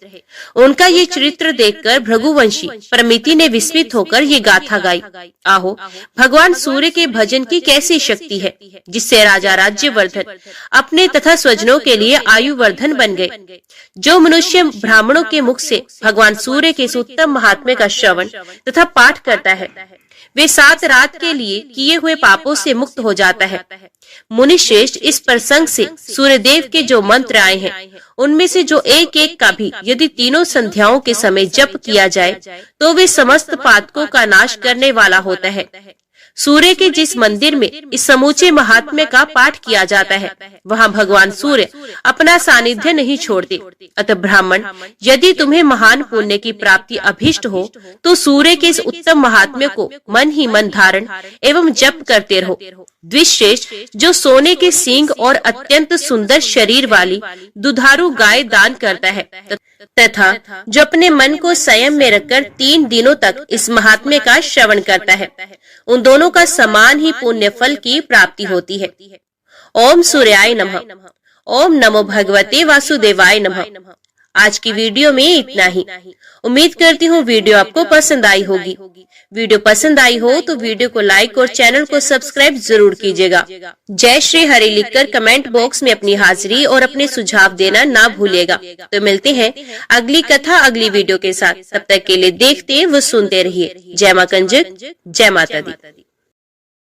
Speaker 1: उनका ये चरित्र देखकर भृगुवंशी प्रमिति ने विस्मित होकर ये गाथा गाई, आहो, भगवान सूर्य के भजन की कैसी शक्ति है, जिससे राजा राज्यवर्धन अपने तथा स्वजनों के लिए आयुवर्धन बन गए। जो मनुष्य ब्राह्मणों के मुख से भगवान सूर्य के इस उत्तम महात्म्य का श्रवण तथा पाठ करता है, वे 7 रात के लिए किए हुए पापों से मुक्त हो जाता है। मुनि श्रेष्ठ, इस प्रसंग से सूर्यदेव के जो मंत्र आए हैं उनमें से जो एक एक का भी यदि तीनों संध्याओं के समय जप किया जाए तो वे समस्त पातकों का नाश करने वाला होता है। सूर्य के जिस मंदिर में इस समूचे महात्म्य का पाठ किया जाता है वहाँ भगवान सूर्य अपना सानिध्य नहीं छोड़ते। अतः ब्राह्मण, यदि तुम्हें महान पुण्य की प्राप्ति अभीष्ट हो तो सूर्य के इस उत्तम महात्म्य को मन ही मन धारण एवं जप करते रहो। द्विश्रेष्ठ, जो सोने के सींग और अत्यंत सुंदर शरीर वाली दुधारू गाय दान करता है तथा जो अपने मन को संयम में रखकर 3 दिनों तक इस महात्म्य का श्रवण करता है, उन दोनों का समान ही पुण्य फल की प्राप्ति होती है। ओम सूर्याय नमः। ओम नमो भगवते वासुदेवाय नमः। आज की वीडियो में इतना ही। उम्मीद करती हूँ वीडियो आपको पसंद आई होगी। वीडियो पसंद आई हो तो वीडियो को लाइक और चैनल को सब्सक्राइब जरूर कीजिएगा। जय श्री हरि लिखकर कमेंट बॉक्स में अपनी हाजिरी और अपने सुझाव देना ना भूलिएगा। तो मिलते हैं अगली कथा अगली वीडियो के साथ। तब तक के लिए देखते व सुनते रहिए। जय मां कंजक, जय माता दी।